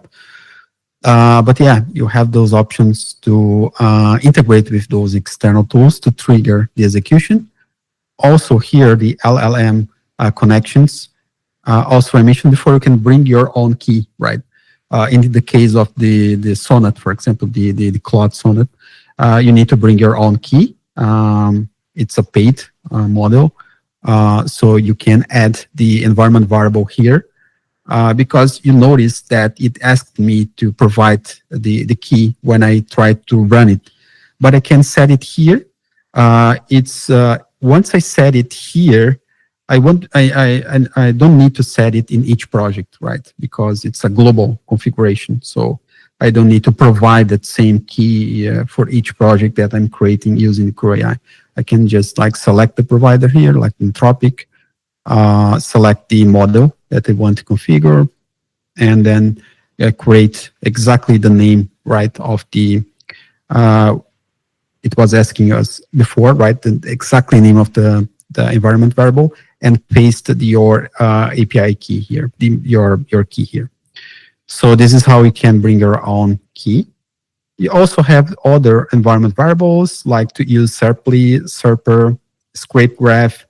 S2: But yeah, you have those options to integrate with those external tools to trigger the execution. Also here, the LLM connections. Also, I mentioned before, you can bring your own key, right? In the case of the Sonnet, for example, the Claude Sonnet, you need to bring your own key. It's a paid model. So you can add the environment variable here because you notice that it asked me to provide the key when I tried to run it. But I can set it here. Once I set it here, I don't need to set it in each project, right? Because it's a global configuration. So I don't need to provide that same key for each project that I'm creating using CrewAI. I can just like select the provider here, like Anthropic, select the model that I want to configure, and then create exactly the name, right, of the, it was asking us before, right, the exactly name of the environment variable, and paste your API key here, your key here. So this is how you can bring your own key. You also have other environment variables, like to use Serply, Serper, Scrape Graph.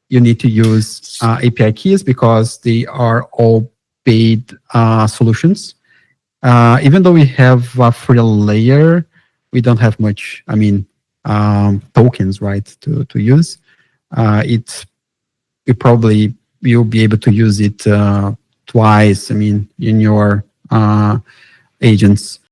S2: You need to use API keys because they are all paid solutions. Even though we have a free layer, we don't have much, I mean, tokens, right, to use. You probably will be able to use it twice, I mean, in your agents.